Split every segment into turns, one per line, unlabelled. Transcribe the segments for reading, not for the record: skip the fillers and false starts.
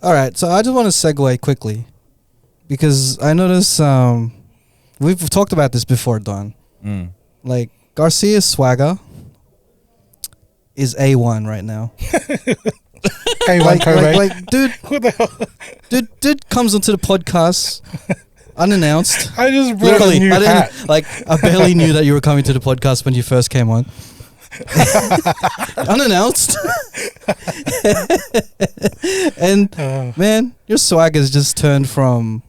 All right, so I just want to segue quickly because I notice we've talked about this before, Don. Like Garcia's swagger is A1 right now.
A1
like, dude,
what the hell?
dude comes onto the podcast unannounced.
I just brought a new hat.
I barely knew that you were coming to the podcast when you first came on. Unannounced. And man, your swag has just turned from,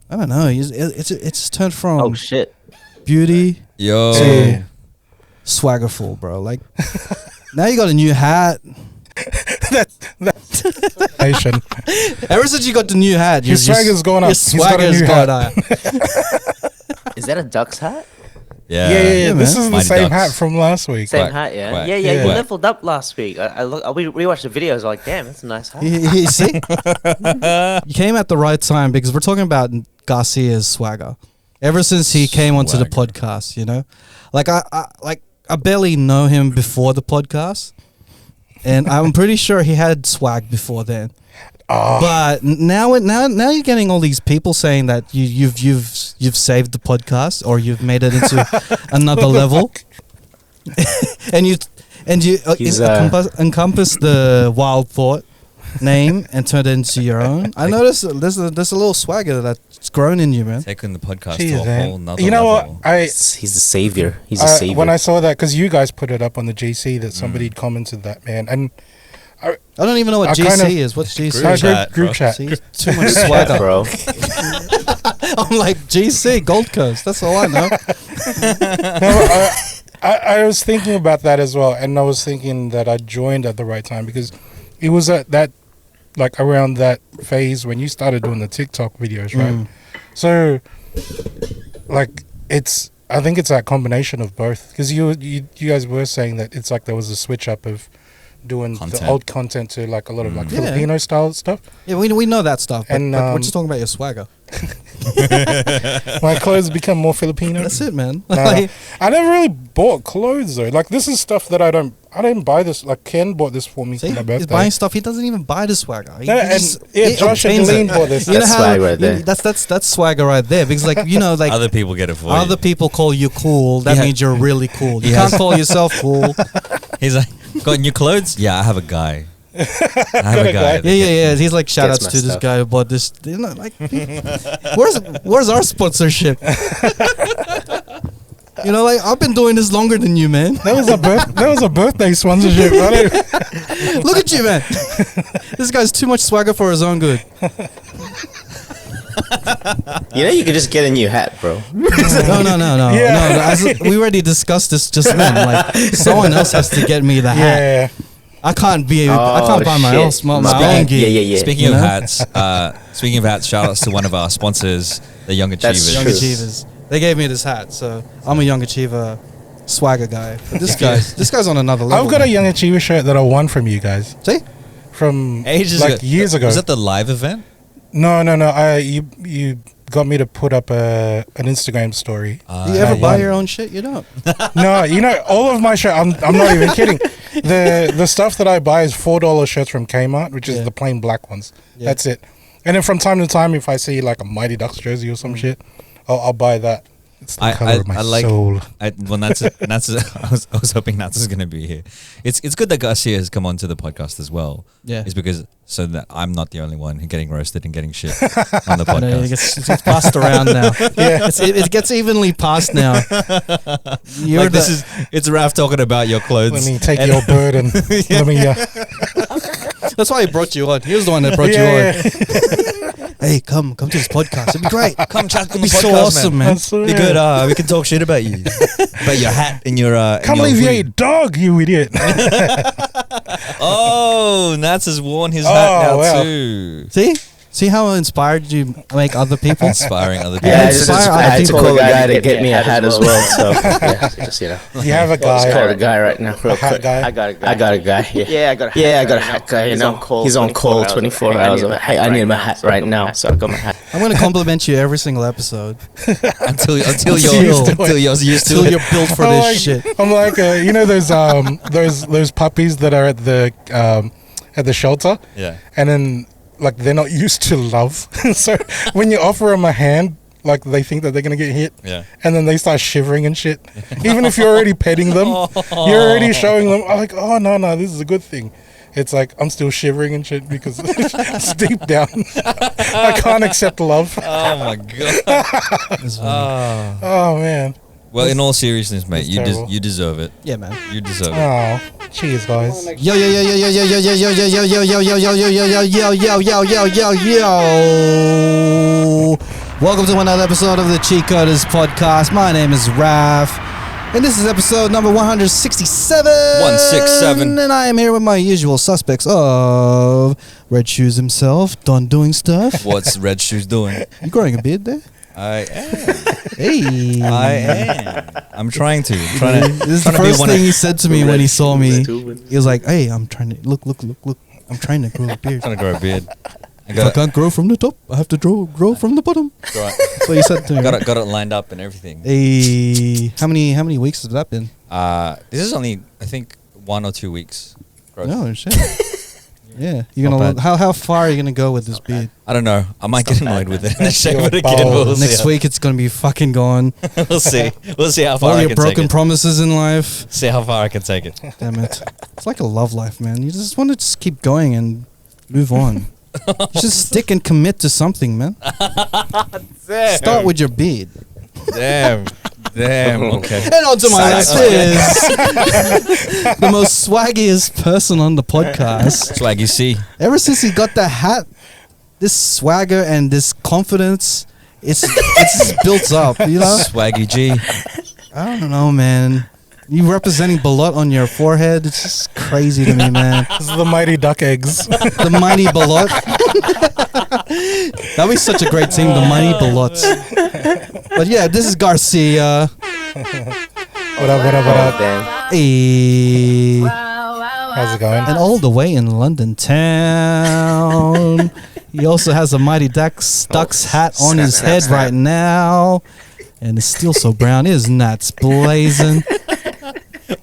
I don't know, it's turned from
Oh shit.
beauty to swaggerful, bro. Like now you got a new hat.
That's Asian.
Ever since you got the new hat,
Your swagger's gone up.
Your swagger's gone up.
Is that a Ducks hat?
Yeah. This
man.
is the
Mine
same
Ducks.
hat from last week.
Same
Quack,
hat, yeah?
quack.
Yeah,
Yeah.
you leveled up last week. I rewatched the videos, like, damn, that's a nice hat.
You see, you came at the right time because we're talking about Garcia's swagger. Ever since he came onto the podcast, you know, like I barely know him before the podcast, and I'm pretty sure he had swag before then. But now you're getting all these people saying that you've saved the podcast or you've made it into another level, and you encompass the Wild Thought name and turn it into your own. I noticed there's a little swagger that's grown in you, man.
Taking the podcast
Jeez,
to a whole nother
you know
level.
what?
He's the savior. He's a savior.
When I saw that, because you guys put it up on the GC that somebody had commented that, man, and
I don't even know what
I
GC
kind of-
is. What's GC?
group chat.
See, too much swagger,
bro.
I'm like GC Gold Coast. That's all I know.
No, I was thinking about that as well, and I was thinking that I joined at the right time because it was at that, like around that phase when you started doing the TikTok videos, right? So, like, I think it's that combination of both because you guys were saying that it's like there was a switch up of doing the old content to like a lot of like Filipino style stuff.
Yeah, we know that stuff, but,
And,
we're just talking about your swagger.
My clothes become more Filipino.
That's it, man.
No, I never really bought clothes though. Like this is stuff that I didn't buy this. Like Ken bought this for me
See,
for my
he's
birthday.
buying stuff. He doesn't even buy the swagger. He
Josh and
obtains
Deline
it.
bought this.
You know
That's
how
swag right there.
That's swagger right there because like you know like
Other people get it for
other
you.
people call you cool. That
He ha-
means you're really cool. You
he
can't
has-
call yourself cool.
He's like, got new clothes? Yeah, I have a guy. I have a guy.
Yeah. He's like shout outs
Gets
to
my
this
stuff.
guy who bought this. You know, like where's our sponsorship? You know, like I've been doing this longer than you, man.
That was a birthday sponsorship.
Look at you, man. This guy's too much swagger for his own good.
You know, you could just get a new hat, bro.
No.
Yeah.
We already discussed this just then. Like someone else has to get me the hat.
Yeah.
I can't buy my own gear.
Yeah.
Speaking
You
of
know?
hats, shout outs to one of our sponsors, the Young
That's
Achievers.
Young
true.
Achievers. They gave me this hat, so I'm a Young Achiever swagger guy. But this guy's on another level.
I've got a
man.
Young Achiever shirt that I won from you guys.
See?
From
Ages
like
ago.
years ago.
Was that the live event?
No. You got me to put up an Instagram story.
Do you ever
I
buy
won.
your own shit? You don't.
No, you know, all of my shirt. I'm not even kidding. The stuff that I buy is $4 shirts from Kmart, which is the plain black ones.
Yeah.
That's it. And then from time to time, if I see like a Mighty Ducks jersey or some shit, I'll buy that. It's the color of my soul.
Natz is, I was hoping Natz is going to be here. It's good that Garcia has come onto the podcast as well.
Yeah.
It's because so that I'm not the only one getting roasted and getting shit on the
I know,
podcast.
it gets passed around now. Yeah, it gets evenly passed now. You're
It's Raf talking about your clothes.
Let me take your bird and let me.
That's why he brought you on. He was the one that brought you on. Hey, come to this podcast. It'd be great.
Come chat on
It'd be
the podcast,
so awesome, man.
Be good. We can talk shit about you, about your hat and your.
Can't believe you ate dog, you idiot.
Oh, Natz has worn his hat now
wow.
too.
See how inspired you make other people?
Inspiring other people.
Yeah,
Yeah,
I just
inspire
I
other
had to
people.
call a guy to get me a hat as well. So yeah, just
You have a
just call
guy.
a guy right now, real
hat
quick.
guy?
I got a guy. Yeah, I got a hat guy. You know, he's on call 24 hours. Hey, I need my hat right now, so I got my hat.
I'm going to compliment you every single episode
until
Until
you're used to
until
it.
you're built for this shit.
I'm like, you know, those puppies that are at the shelter,
Yeah.
and then like they're not used to love. So when you offer them a hand, like they think that they're gonna get hit, and then they start shivering and shit. Even if you're already petting them, you're already showing them like, oh no, this is a good thing. It's like I'm still shivering and shit because it's deep down I can't accept love.
Oh my god.
Oh man.
Well, in all seriousness, mate, you deserve it.
Yeah, man.
You deserve it.
Oh, cheers, guys.
Yo. Welcome to another episode of the Cheatcoders podcast. My name is Raf, and this is episode number 167.
167.
And I am here with my usual suspects of Red Shoes himself, Don doing stuff.
What's Red Shoes doing?
You growing a beard there?
I am.
Hey.
I am. I'm trying to.
This is the first thing he said to me when he saw me. He was like, hey, I'm trying to, look. I'm trying to grow a beard.
Trying to grow a beard.
If I can't grow from the top, I have to grow from the bottom.
Right.
That's what he said to me.
Got it lined up and everything.
Hey, how many weeks has that been?
This is only, I think, 1 or 2 weeks. Growth.
No shit. Yeah, you're gonna. How far are you gonna go with this beard?
I don't know. I might get annoyed with it and shave it again. We'll
Next week it's gonna be fucking gone.
We'll see. We'll see how far
All
I
your
can
broken
take it.
promises in life.
See how far I can take it.
Damn it! It's like a love life, man. You just want to just keep going and move on. You should stick and commit to something, man.
Damn.
Start with your beard.
Damn. Okay.
And on to my list is the most swaggiest person on the podcast.
Swaggy C.
Ever since he got that hat, this swagger and this confidence, it's just built up, you know?
Swaggy G.
I don't know, man. You representing Balot on your forehead, it's just crazy to me, man.
This is the mighty duck eggs.
The mighty Balot. That'd be such a great team, the mighty Balots. But yeah, this is Garcia.
What up?
Hey.
How's it going?
And all the way in London town. He also has a Mighty Ducks hat on his head right now. And it's still so brown. It is Natz blazing.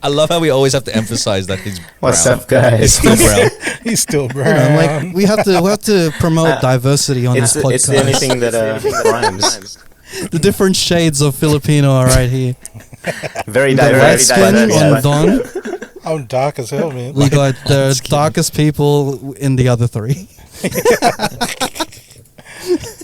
I love how we always have to emphasize that he's brown.
What's up, guys?
He's still brown.
He's still brown.
You know, like we have to promote diversity on this podcast.
It's the only thing that rhymes.
The different shades of Filipino are right here.
Very
The red
diverse.
skin on Don.
I'm dark as hell, man.
We got the darkest people in the other three.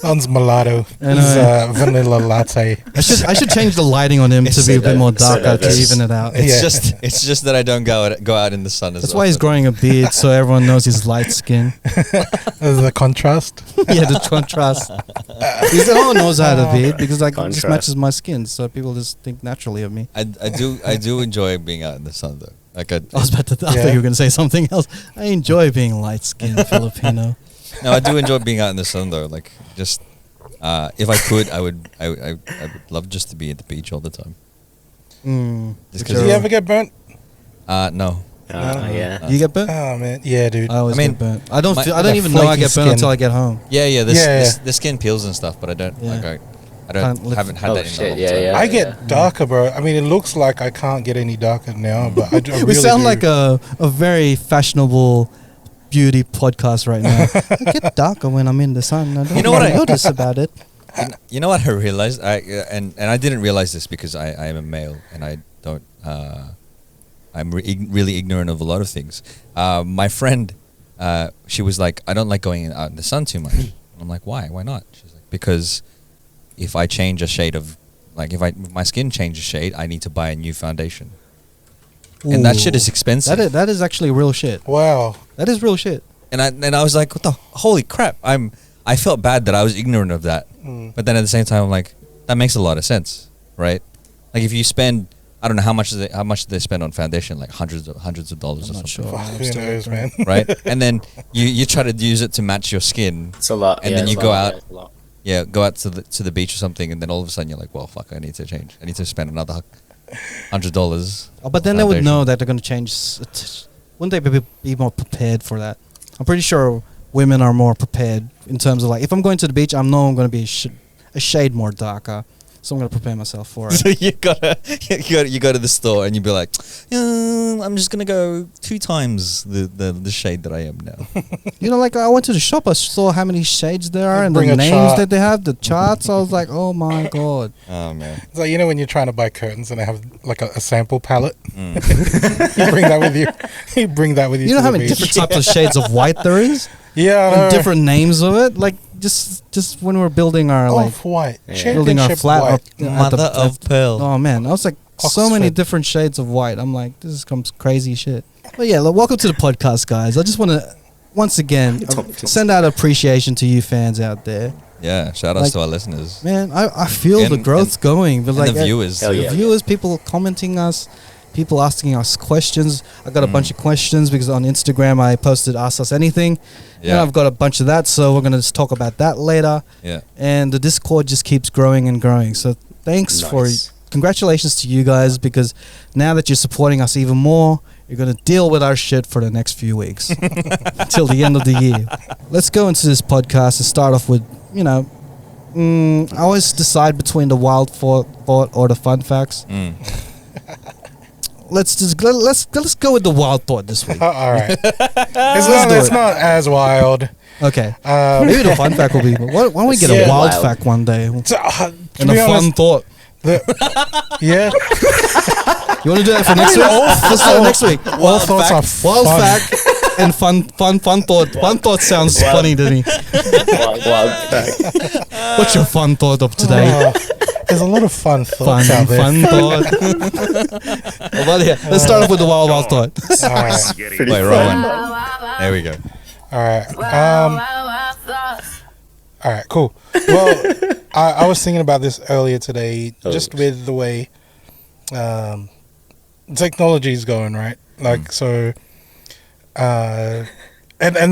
Don's mulatto.
I
He's
know.
vanilla latte.
I should change the lighting on him to be a bit more darker to even it out.
It's just that I don't go out in the sun as
That's
well.
why he's growing a beard, so everyone knows he's light skin.
There's the contrast.
Yeah, the contrast. Because everyone knows I had a beard because like it just
Contrast.
matches my skin, so people just think naturally of me.
I do enjoy being out in the sun though. Like
I was about to. I thought you were going to say something else. I enjoy being light skinned Filipino.
no, I do enjoy being out in the sun though. Like just if I could, I would love just to be at the beach all the time. Just
Do you ever get burnt?
No.
Yeah.
You get burnt?
Oh man, yeah, dude.
I always get burnt. I don't
the
even know I
flaky
get burnt
skin.
until I get home.
Yeah. The skin peels and stuff, but I don't haven't had that in a long time.
Yeah.
I get darker, bro. I mean, it looks like I can't get any darker now, but I really
We sound
do.
like a very fashionable beauty podcast right now. I get darker when I'm in the sun. I don't
You know what I
notice about it.
You know what I realized? And I didn't realize this because I am a male and I don't. I'm really ignorant of a lot of things. My friend, she was like, I don't like going out in the sun too much. I'm like, why? Why not? She's like, because if I change a shade of, like, if my skin changes shade, I need to buy a new foundation. And that shit is expensive.
That is actually real shit.
Wow.
That is real shit.
And I was like, what the holy crap? I felt bad that I was ignorant of that. But then at the same time, I'm like, that makes a lot of sense, right? Like if you spend, I don't know how much do they spend on foundation, like hundreds of dollars or something.
Sure.
Who knows, man?
Right? And then you try to use it to match your skin.
It's a lot.
And then
it's
you
a
go
lot,
out.
it's a lot.
Yeah, go out to the beach or something, and then all of a sudden you're like, well, fuck, I need to change. I need to spend another $100.
Oh, but then they would know that they're going to change. Wouldn't they be more prepared for that? I'm pretty sure women are more prepared in terms of like, if I'm going to the beach, I know I'm going to be a shade more darker. So I'm gonna prepare myself for it.
So you go to the store and you be like, I'm just gonna go 2 times the shade that I am now.
You know, like I went to the shop, I saw how many shades there are and the
Bring a
names
chart.
that they have, the charts. I was like, oh my god.
Oh man.
It's like, you know, when you're trying to buy curtains and they have like a sample palette.
Mm.
You bring that with you. You bring that with you.
You know
to
how
the
many
beach.
different types of shades of white there is?
Yeah, I
And
know.
different names of it? Like just when we're building our like
Off-white.
Yeah.
building our
Championship
flat
white.
up at the-
Mother of pearl.
Oh man, I was like so many
Oxford.
different shades of white. I'm like, this is some crazy shit. But yeah, look, welcome to the podcast, guys. I just want to once again send out appreciation to you fans out there.
Yeah, shout outs
Like-
to our listeners.
Man, I feel the
And-
growth's going. But
And
like
the viewers.
Hell
the
yeah.
viewers, people commenting us, people asking us questions. I got a bunch of questions because on Instagram I posted Ask Us Anything. Yeah.
Yeah.
I've got a bunch of that, so we're going to just talk about that later.
Yeah.
And the Discord just keeps growing and growing. So thanks
Nice.
congratulations to you guys, because now that you're supporting us even more, you're going to deal with our shit for the next few weeks until the end of the year. Let's go into this podcast and start off with, you know, I always decide between the wild thought or the fun facts.
Mm.
Let's go with the wild thought this week.
All right.
do
It's
it.
not as wild.
Okay. Maybe the fun fact will be. Why don't we get a
Yeah.
wild
Wild.
fact one day
To
and
be
a fun
honest,
thought?
yeah.
You want to do that for next week? Let's do it next week.
All thoughts are
Wild
fun.
fact and fun thought. Fun thought sounds funny, doesn't he?
Wild fact.
What's your fun thought of today?
Oh, there's a lot of fun thoughts out there.
Fun thought. Well, yeah, let's start off with the wild thought.
All right.
Pretty
Wait,
fun.
wrong one. There we go.
All right. All right, cool. Well, I was thinking about this earlier today, just with the way technology is going, right? Like, so, and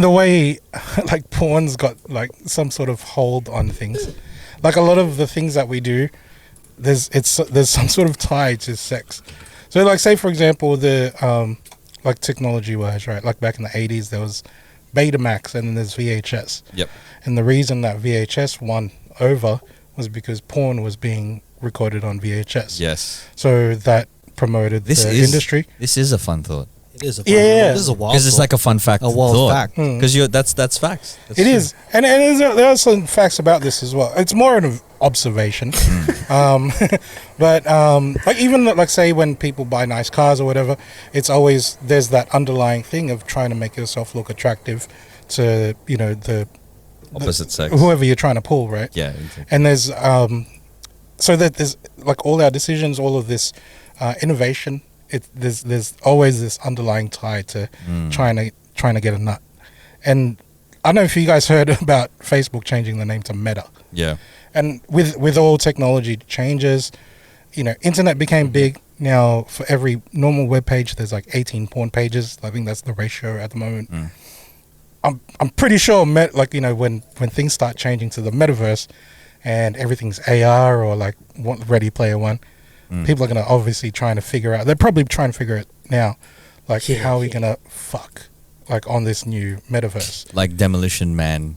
the way, like, porn's got, like, some sort of hold on things. Like, a lot of the things that we do, there's some sort of tie to sex. So, like, say, for example, like, technology-wise, right? Like, back in the 80s, there was Betamax, and then there's VHS.
Yep.
And the reason that VHS won over was because porn was being recorded on VHS.
Yes.
So that promoted the industry.
This is a fun thought.
It is a
Yeah.
This is a wild
Because it's
thought.
like a fun fact.
A wild fact.
Because that's facts. That's
It
true.
is. And there are some facts about this as well. It's more an observation. But like even like say when people buy nice cars or whatever, it's always there's that underlying thing of trying to make yourself look attractive to, you know, the
Opposite sex.
whoever you're trying to pull, right?
Yeah. Exactly.
And there's so that there's like all our decisions, all of this innovation. There's always this underlying tie to trying to get a nut. And I don't know if you guys heard about Facebook changing the name to Meta.
Yeah.
And with all technology changes, you know, internet became big. Now for every normal web page, there's like 18 porn pages. I think that's the ratio at the moment. I'm pretty sure like, you know, when things start changing to the metaverse and everything's AR or like Ready Player One, people are gonna obviously trying to figure out. They're probably trying to figure it now, like how are we gonna fuck like on this new metaverse?
Like Demolition Man.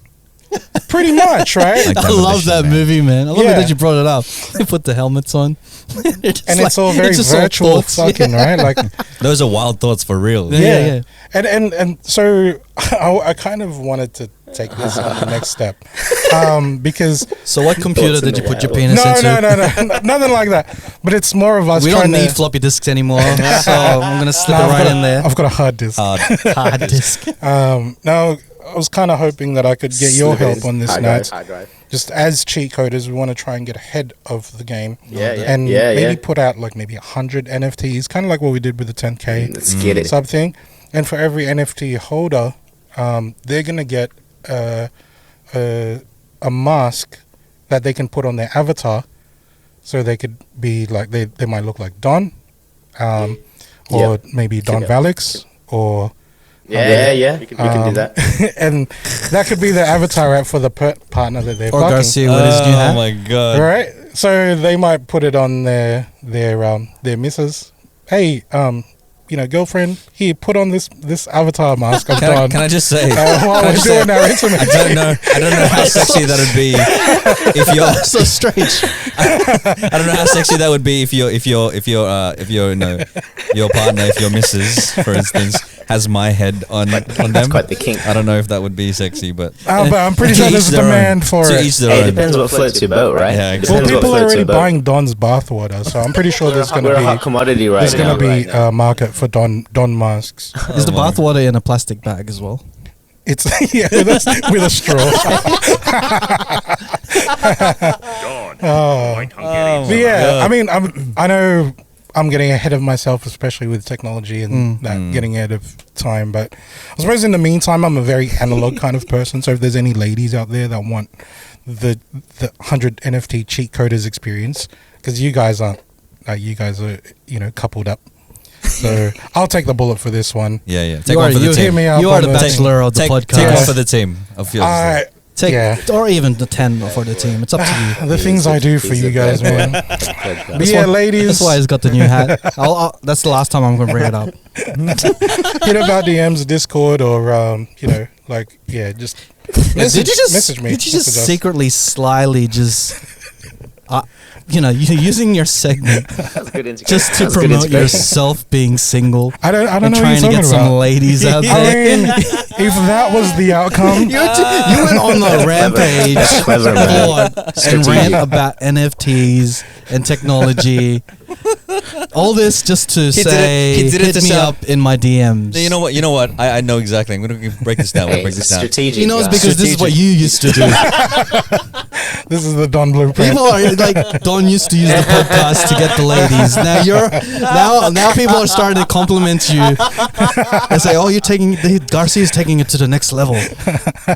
Pretty much, right?
Like
I love
Demolition
that
Man.
movie, man. I love it
Yeah.
that you brought it up. They put the helmets on.
And it's all very
just all
virtual
thoughts.
fucking, right? Like
Those are wild thoughts for real.
Yeah.
And so I kind of wanted to take this on the next step, because
So what computer
Thoughts in
did you
the
put your
wild.
penis into?
no, nothing like that. But it's more of us
We
trying
don't need
to.
floppy disks anymore, so I'm gonna slip it right in there.
I've got a hard disk.
Hard disk.
Now I was kind of hoping that I could get your help on this,
Hard
Natz.
drive.
Just as cheat coders, we want to try and get ahead of the game.
Yeah, yeah.
And
Yeah,
maybe
yeah.
put out like maybe 100 NFTs, kind of like what we did with the 10K
Let's get it.
sub thing. And for every NFT holder, they're gonna get a mask that they can put on their avatar, so they could be like they might look like Don, or
Yep.
maybe Don
Yeah.
Valix, or
Yeah. We can do that.
and that could be the avatar for the partner that they're
Or
fucking.
Garcia with his new
Oh
hat.
my god.
girlfriend, here, put on this avatar mask of Don.
Can I just say?
While we're doing our intimacy.
I don't know how sexy that would be if you're
So strange.
I don't know how sexy that would be if your partner, if your missus, for instance, has my head on them.
That's quite the kink.
I don't know if that would be sexy, but
But I'm pretty sure there's a demand for
to
it.
each their
Hey, it
own.
depends what floats your boat, right?
Yeah,
Depends
Well,
exactly.
what
people are
floats
already
your boat.
buying Don's bathwater, so I'm pretty sure there's going
We're a
to
hot
be
commodity right
there's
now.
going to be a market for Don masks.
Is the
my.
bathwater in a plastic bag as well?
It's with a straw.
Oh,
But yeah, I mean, I know I'm getting ahead of myself, especially with technology and that getting ahead of time. But I suppose in the meantime, I'm a very analog kind of person. So if there's any ladies out there that want the 100 NFT Cheatcoders experience, because you guys are coupled up. So I'll take the bullet for this one.
Yeah. Take one for the team.
me up
You are
on
the
the-
bachelor of the
Take
podcast.
one for the team of yours.
Take,
Yeah.
or even the 10 for the team. It's up to you.
The things I do for
He's
you
a
guys,
bad
man.
boy.
But yeah, ladies,
That's why he's got the new hat. That's the last time I'm going to bring it up.
hit up our DMs, Discord, or just
Did you just
message me.
Did you just
Message us.
secretly, slyly, using your segment
That's good integration.
just to
That's good
promote
integration.
yourself being single
I don't
and
know what
trying
you're
to get
talking
some
about.
ladies out
I
there?
mean, if that was the outcome,
You went on a rampage
That's clever, man.
and rant about NFTs and technology. All this just to say,
he did it
hit
to
me
sound-
up in my DMs.
You know what? I know exactly. I'm going to break this down.
Hey,
Break this down.
strategic.
He knows
guy.
because this is what you used to do.
this is the Don blueprint.
People are like, Don used to use the podcast to get the ladies. Now people are starting to compliment you and say, "Oh, Garcia's taking it to the next level."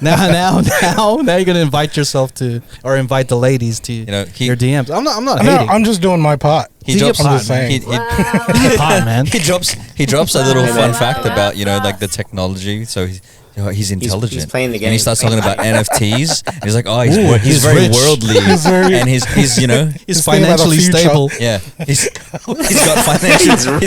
Now you're gonna invite yourself to, or invite the ladies to your DMs. I'm not
No,
hating.
I'm just doing my part.
He drops.
I'm
just saying.
Fine, man.
He drops a little
Hey,
fun
man.
fact about like the technology. So he's intelligent.
he's playing the game.
And he starts talking about NFTs. And he's like, he's
Ooh,
he's
he's
very
rich.
worldly, and he's
He's
thinking about the
financially
future.
stable.
yeah he's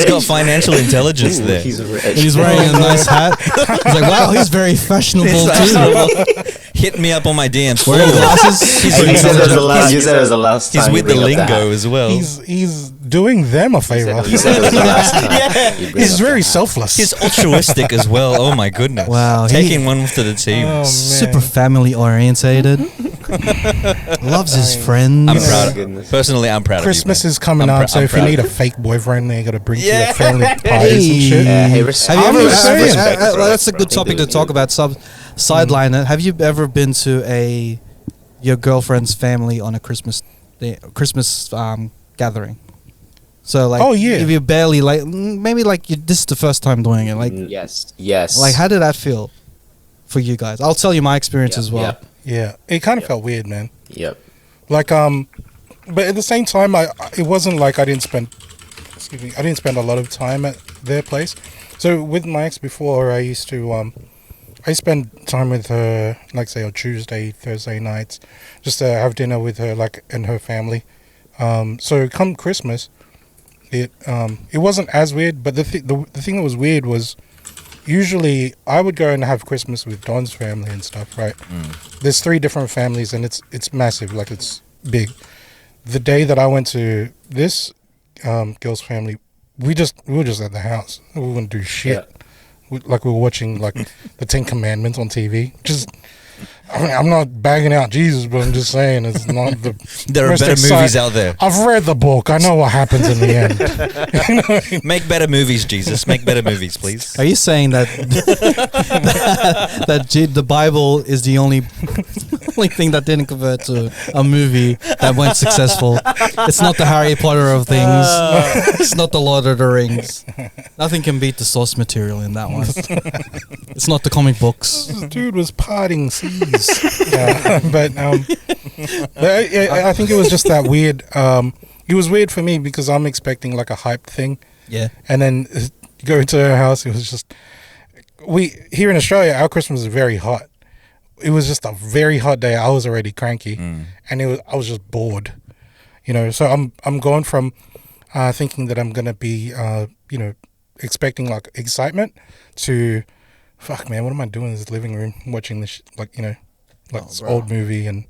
got financial intelligence
Ooh,
there.
he's rich.
And he's wearing a nice hat. He's like, wow, he's very fashionable too.
Hit me up on my DMs.
Wearing
Oh,
glasses.
He's
Hey,
very
you said it was the
intelligent.
last. You said it was the last time.
He's
you
with the
bring up
lingo
hat.
as well.
He's doing them a favor.
You said it was the last time. you bring
He's
up
very
the hat.
selfless.
He's altruistic as well. Oh my goodness!
Wow,
taking one to the team.
Oh, man.
Super family orientated. Loves his friends.
I'm
Oh,
proud.
goodness.
Personally, I'm proud
Christmas
of you.
is coming
I'm
up, so
I'm
if you
proud.
need a fake boyfriend, then you got to bring to
Yeah.
your family parties and shit.
Yeah, hey,
Have you
I'm
ever?
just saying.
respect, bro.
That's a good topic to talk about. Sideline it. Have you ever been to your girlfriend's family on a Christmas gathering? So like,
Oh, yeah.
if you barely maybe this is the first time doing it. Like,
Yes.
like how did that feel for you guys? I'll tell you my experience as well.
Yep.
Yeah, it kind of felt weird, man.
Yep.
Like but at the same time, it wasn't like I didn't spend a lot of time at their place. So with my ex before, I used to I spend time with her, like say on Tuesday, Thursday nights, just to have dinner with her, like and her family. So come Christmas, it wasn't as weird, but the thing that was weird was usually I would go and have Christmas with Don's family and stuff, right? There's 3 different families and it's massive, like it's big. The day that I went to this girl's family, we were just at the house. We wouldn't do shit.
Yeah.
We were watching like the 10 Commandments on TV. I mean, I'm not bagging out Jesus, but I'm just saying it's not the.
There are
most
better
exciting-
movies out there.
I've read the book. I know what happens in the end.
Make better movies, Jesus. Make better movies, please.
Are you saying that the Bible is the only thing that didn't convert to a movie that went successful? It's not the Harry Potter of things. It's not the Lord of the Rings. Nothing can beat the source material in that one. It's not the comic books.
This dude was parting seas. But I think it was just that weird. It was weird for me because I'm expecting like a hyped thing.
Yeah.
And then going to her house, it was just here in Australia, our Christmas is very hot. It was just a very hot day. I was already cranky, and I was just bored, So I'm going from thinking that I'm gonna be expecting like excitement to, fuck man, what am I doing in this living room watching this this old movie, and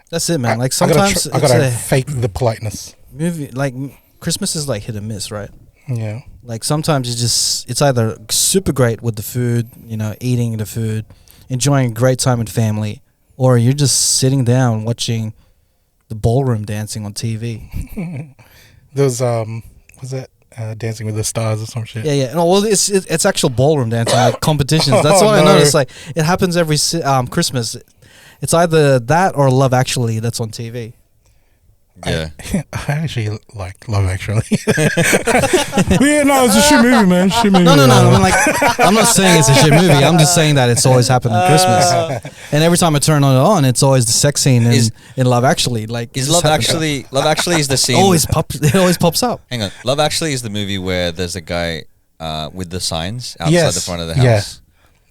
that's it, man. Like sometimes
I gotta fake the politeness.
Movie like Christmas is like hit and miss, right?
Yeah.
Like sometimes it's either super great with the food, eating the food, enjoying a great time with family, or you're just sitting down watching the ballroom dancing on TV.
Those was that Dancing with the Stars or some shit?
Yeah. No, well, it's actual ballroom dancing, like competitions. That's what I noticed. Like it happens every Christmas. It's either that or Love Actually that's on TV.
Yeah.
I actually like Love Actually. Yeah, no, it's a shit movie, man. Shit movie.
No. I'm not saying it's a shit movie. I'm just saying that it's always happened at Christmas. And every time I turn it on, it's always the sex scene in Love Actually. Like,
Is Love Actually is the scene.
It always pops up.
Hang on. Love Actually is the movie where there's a guy with the signs outside the front of the house.
Yeah.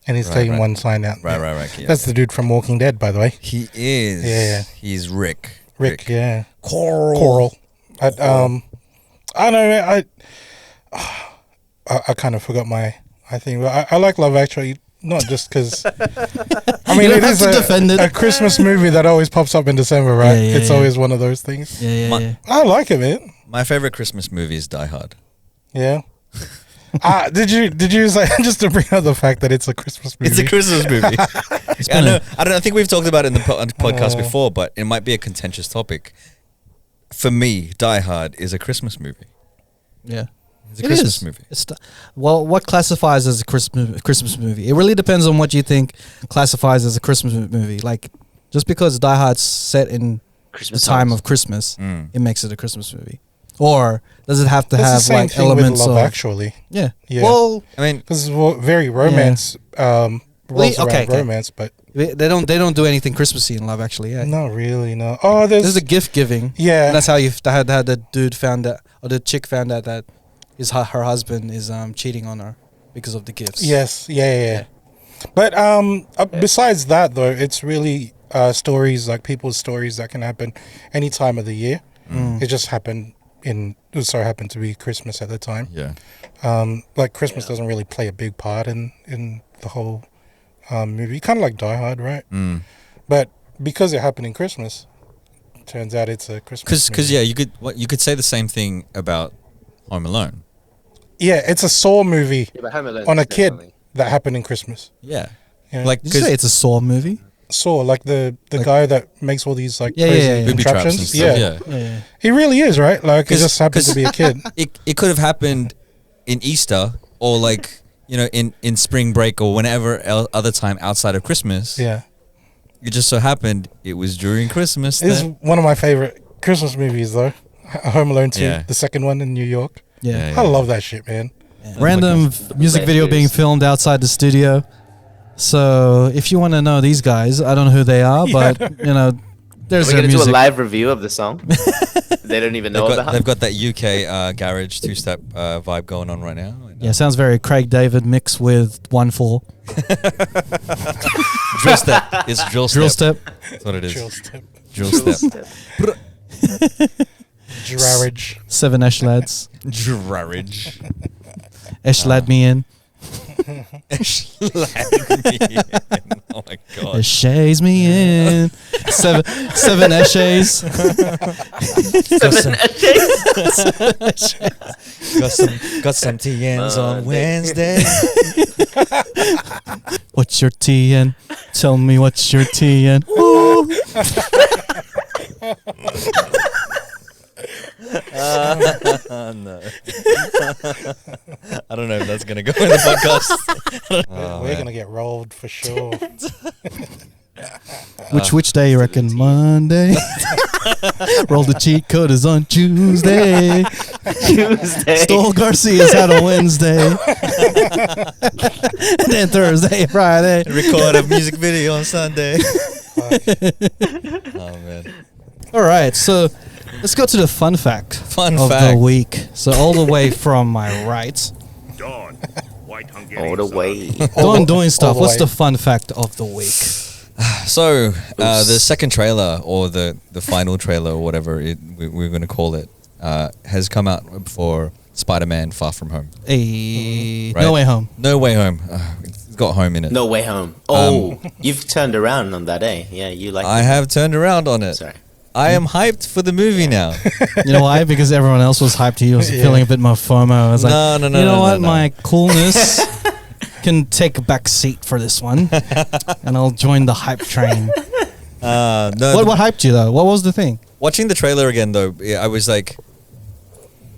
And he's taking one sign out.
Right. Yeah.
That's the dude from Walking Dead, by the way.
He is.
Yeah.
He's Rick.
Rick, yeah. Coral. I don't know, man. I kind of forgot my thing. But I like Love Actually, not just because... I mean, it is a Christmas movie that always pops up in December, right?
Yeah,
it's always one of those things.
Yeah.
I like it, man.
My favorite Christmas movie is Die Hard.
Yeah. Did you say, just to bring up the fact that it's a Christmas movie?
It's a Christmas movie. I think we've talked about it in the podcast before, but it might be a contentious topic. For me, Die Hard is a Christmas movie.
Yeah.
It's a Christmas movie.
Well, what classifies as a Christmas movie? It really depends on what you think classifies as a Christmas movie. Like, just because Die Hard's set in the time of Christmas, it makes it a Christmas movie. Or does it have to have like elements
with Love
of
Actually?
Yeah.
Well, I mean,
because it's very romance, rolls around romance, but
they don't do anything Christmassy in Love Actually. Yeah.
Not really. No. Oh, there's
a gift giving.
Yeah.
And that's how the dude found out, or the chick found out that her husband is cheating on her because of the gifts.
Yes. Yeah. But besides that though, it's really stories, like people's stories that can happen any time of the year. It just happened happened to be Christmas at the time.
Yeah.
Like Christmas doesn't really play a big part in the whole movie. Kind of like Die Hard, right? But because it happened in Christmas, turns out it's a Christmas movie.
Because you could say the same thing about Home Alone.
Yeah, it's a Saw movie on a kid
definitely.
that happened in Christmas.
Yeah.
Yeah.
Like,
Did you say it's a Saw movie?
Saw, like the guy that makes all these like
Yeah,
crazy
booby traps and
contraptions.
stuff.
Yeah.
He really is, right? Like he just happens to be a kid.
It could have happened in Easter or like, in spring break or whenever other time outside of Christmas.
Yeah.
It just so happened it was during Christmas.
It's one of my favorite Christmas movies though. Home Alone 2, the second one in New York.
Yeah.
I love that shit, man.
Random music video being filmed outside the studio. So if you want to know these guys, I don't know who they are, but there's
We're
their
gonna
music.
do a live review of the song. They don't even know about.
They've got that UK garage two-step vibe going on right now.
Yeah, sounds very Craig David mixed with 1/4.
Drill step. It's drill step.
Drill step.
That's what it is.
Drill step. Garage.
7 Eshlads.
Garage.
Eshlad me in.
Oh my god.
Eshays me in. 7 Eshays.
Got some TNs on Wednesday.
What's your TN? Tell me what's your TN. Woo.
No. I don't know if that's gonna go in the podcast.
We're gonna get rolled for sure.
Which day you reckon? Monday. Roll the Cheatcoders on Tuesday. Stole Garcia's hat on Wednesday. And then Thursday, Friday.
Record a music video on Sunday. Oh man.
All right, so let's go to the fun fact of
fact
the week. So all the way from my right.
Dawn, white Hungarian
All the way.
Doing stuff. What's the fun fact of the week?
So the second trailer or the final trailer or whatever we're going to call it has come out for Spider-Man: Far From Home.
Right?
Right?
No Way Home.
No Way Home. It's got home in it.
No Way Home. Oh, you've turned around on that, eh? Yeah, you like
I have turned around on it.
Sorry.
I am hyped for the movie now.
You know why? Because everyone else was hyped. He was feeling a bit more FOMO. I was like,
No.
you know what? My coolness can take a back seat for this one, and I'll join the hype train. What hyped you though? What was the thing?
Watching the trailer again, though, I was like,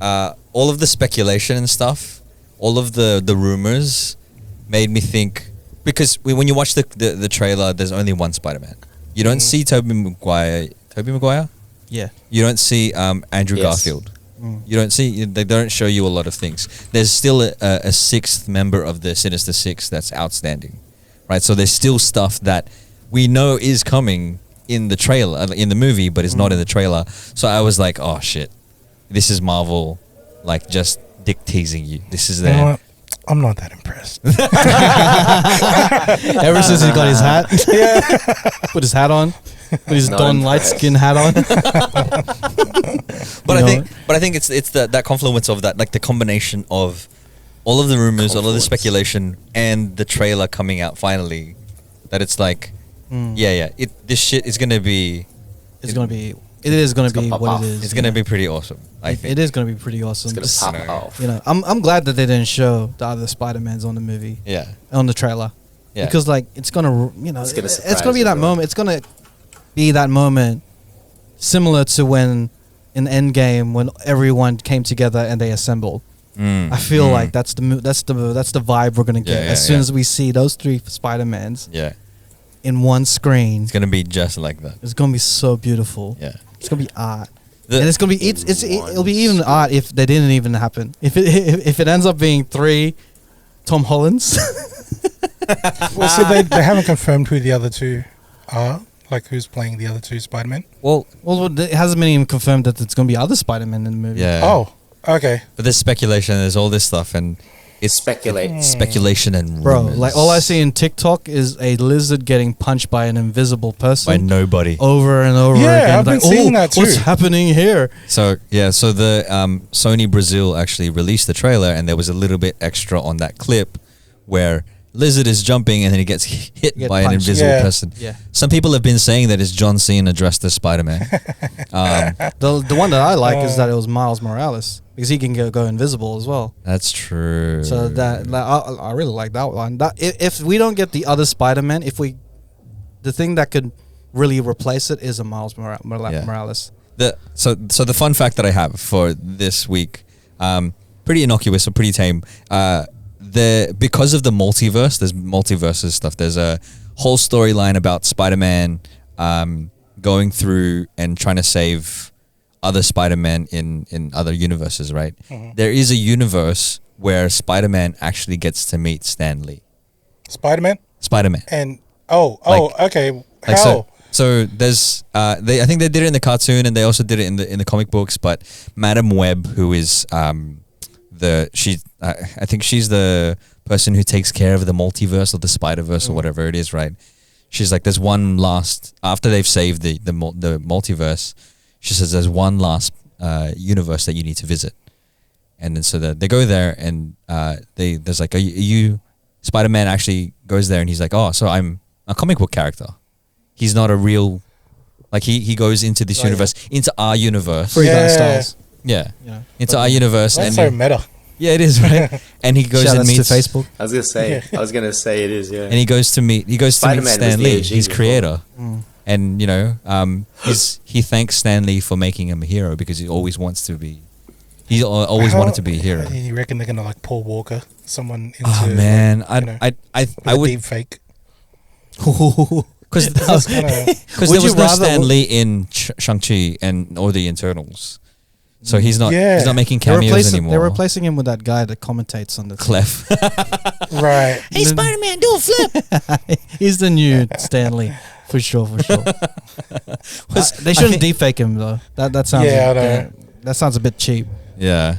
all of the speculation and stuff, all of the rumors, made me think, because when you watch the trailer, there's only one Spider-Man. You don't see Tobey Maguire. Tobey Maguire?
Yeah.
You don't see Andrew Garfield. You don't see. They don't show you a lot of things. There's still a sixth member of the Sinister Six that's outstanding, right? So there's still stuff that we know is coming in the trailer, in the movie, but it's not in the trailer. So I was like, oh shit, this is Marvel, like just dick teasing you. This is
You know
there.
what? I'm not that impressed.
Ever since he got his hat, put his hat on, put his Don light skin hat on.
But I think it's that confluence of that, like the combination of all of the rumors, all of the speculation, and the trailer coming out finally. That it's like, this shit is gonna be.
It is gonna be
pop
what
off.
it is.
It's gonna be pretty awesome. I think
It is gonna be pretty awesome.
It's gonna pop off.
You know, I'm glad that they didn't show the other Spider-Mans on the movie.
Yeah.
On the trailer.
Yeah.
Because like it's gonna, you know,
It's gonna
it's
surprise
gonna be that
everyone.
moment. It's gonna be that moment similar to when in Endgame when everyone came together and they assembled. I feel like that's the vibe we're gonna get as soon as we see those three Spider-Mans in one screen.
It's gonna be just like that.
It's gonna be so beautiful.
Yeah.
It's gonna be art. And it's gonna be it'll be even art if they didn't even happen. If it ends up being 3 Tom Hollands.
Well, see, they haven't confirmed who the other two are. Like, who's playing the other two Spider-Man?
well, it hasn't been even confirmed that it's gonna be other Spider-Man in the movie.
Yeah.
Oh, okay.
But there's speculation. There's all this stuff, and it's speculation and
Bro,
rumors.
like all I see in TikTok is a lizard getting punched by an invisible person
by nobody.
over and over
Yeah,
again.
I've been
Like,
seeing that too.
What's happening here?
So the Sony Brazil actually released the trailer, and there was a little bit extra on that clip where Lizard is jumping and then he gets hit
Get
by an
punched.
invisible person.
Yeah.
Some people have been saying that it's John Cena dressed as Spider-Man.
The one that I like is that it was Miles Morales because he can go invisible as well.
That's true.
So that I really like that one. That if we don't get the other Spider-Man, the thing that could really replace it is a Miles Morales.
So the fun fact that I have for this week, pretty innocuous or pretty tame. Because of the multiverse, there's multiverses stuff. There's a whole storyline about Spider-Man going through and trying to save other Spider-Man in other universes, right? Mm-hmm. There is a universe where Spider-Man actually gets to meet Stan Lee.
Spider-Man? And okay. How?
So there's I think they did it in the cartoon and they also did it in the comic books, but Madam Web, who is I think she's the person who takes care of the multiverse or the Spider-Verse or whatever it is, right? She's like, there's one last, after they've saved the multiverse, she says there's one last universe that you need to visit. And then so they go there and there's like, Spider-Man actually goes there and he's like, oh, so I'm a comic book character. He's not a real, like he goes into this universe, into our universe.
Free guy styles.
Yeah. Into our universe.
That's
and
so meta.
Yeah, it is, right? And he goes
Shout
and
outs
meets
to Facebook.
I was gonna say it is, yeah.
And he goes to meet
Spider-Man
Stan
was
Lee,
the OG
his
before.
creator. And he thanks Stan Lee for making him a hero because he always wants to be. He always wanted to be a hero.
You reckon they're gonna like Paul Walker someone into?
Oh man, I would
deep fake.
because there
Would you
was no
rather-
Stan Lee in Shang-Chi or the Internals, so he's not making cameos anymore.
They're replacing him with that guy that commentates on the
Clef.
Right.
Hey, Spider-Man, do a flip. He's the new Stanley, for sure. They shouldn't deepfake him though. That sounds that sounds a bit cheap.
Yeah,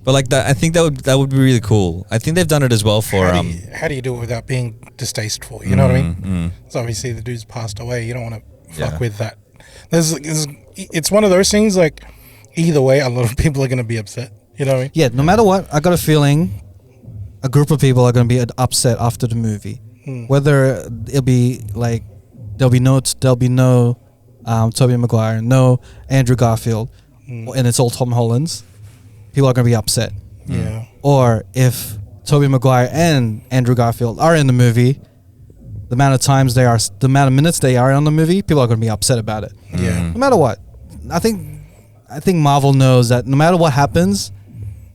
but like that, I think that would be really cool. I think they've done it as well for
How do you do it without being distasteful? You know what I mean? So obviously the dude's passed away. You don't want to fuck with that. It's one of those things. Like either way, a lot of people are going to be upset. You know what I mean?
Yeah, no matter what, I got a feeling a group of people are going to be upset after the movie. Whether it'll be like there'll be no Tobey Maguire, no Andrew Garfield, and it's all Tom Holland's. People are going to be upset.
Yeah.
Or if Tobey Maguire and Andrew Garfield are in the movie, the amount of minutes they are on the movie, people are going to be upset about it.
Yeah.
No matter what, I think Marvel knows that no matter what happens,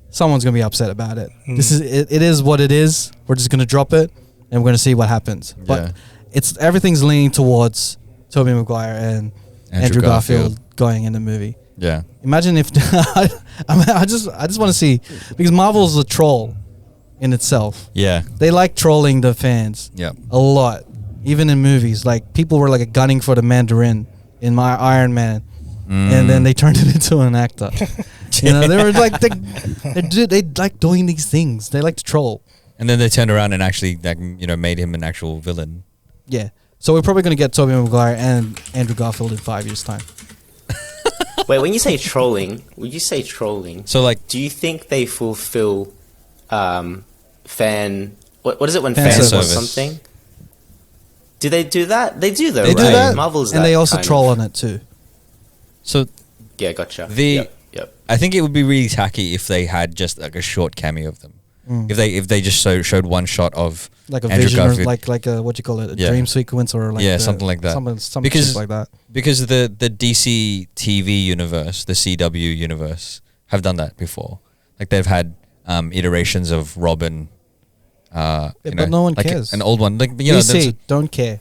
someone's going to be upset about it. This is it is what it is. We're just going to drop it and we're going to see what happens. But everything's leaning towards Tobey Maguire and Andrew Garfield going in the movie.
Yeah.
Imagine if I just want to see, because Marvel's a troll in itself.
Yeah.
They like trolling the fans.
Yeah.
A lot. Even in movies, like people were like gunning for the Mandarin in my Iron Man, and then they turned it into an actor. You know, they were like they like doing these things. They like to troll.
And then they turned around and actually, like, you know, made him an actual villain.
Yeah. So we're probably going to get Tobey Maguire and Andrew Garfield in 5 years' time.
Wait, when you say trolling, would you say trolling?
So, like,
do you think they fulfill fan? What is it when
Fan
fans want
service.
something? Do they do that? They do though.
They do
right?
that,
Marvel's
and
that
they also
kind
troll
of.
on it too.
so
Yeah, gotcha.
The-
Yep.
I think it would be really tacky if they had just like a short cameo of them. If they just showed one shot of
Like a
Andrew
vision, or
Garfield.
like a what you call it, a
Yeah.
dream sequence, or like
Something like that.
Some
Because-
shit like that.
Because the DC TV universe, the CW universe, have done that before. Like they've had iterations of Robin.
But no one
like
cares.
An old one, like you know,
DC don't care.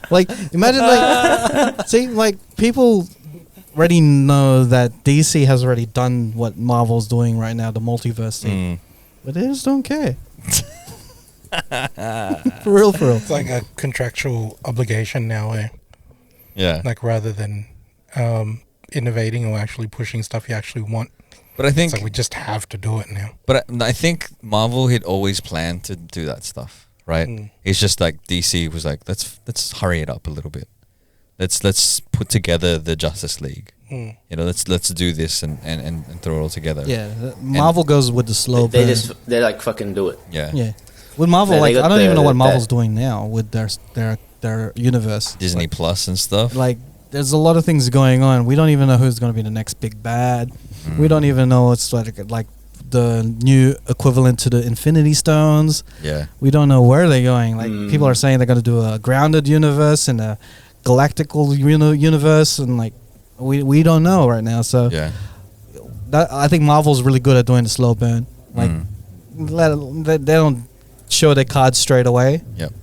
Like imagine like people already know that DC has already done what Marvel's doing right now, the multiverse thing, but they just don't care. For real.
It's like a contractual obligation now,
yeah.
like rather than innovating or actually pushing stuff you actually want.
But I think,
It's like we just have to do it now.
but I think Marvel had always planned to do that stuff, right? It's just like DC was like, let's hurry it up a little bit. Let's put together the Justice League. You know, let's do this and throw it all together.
Yeah, Marvel goes with the slow
They
burn.
they like fucking do it.
Yeah.
Yeah, with Marvel,
Yeah, they
like
got
I don't even know what
that-
Marvel's doing now with their universe.
Disney
Like,
Plus and stuff.
like there's a lot of things going on. We don't even know who's going to be the next big bad. We don't even know what's like the new equivalent to the Infinity Stones.
Yeah.
We don't know where they're going. Like people are saying they're going to do a grounded universe and a galactical universe, and like we don't know right now. So
Yeah.
I think Marvel's really good at doing the slow burn. Like they don't show their cards straight away
Yep.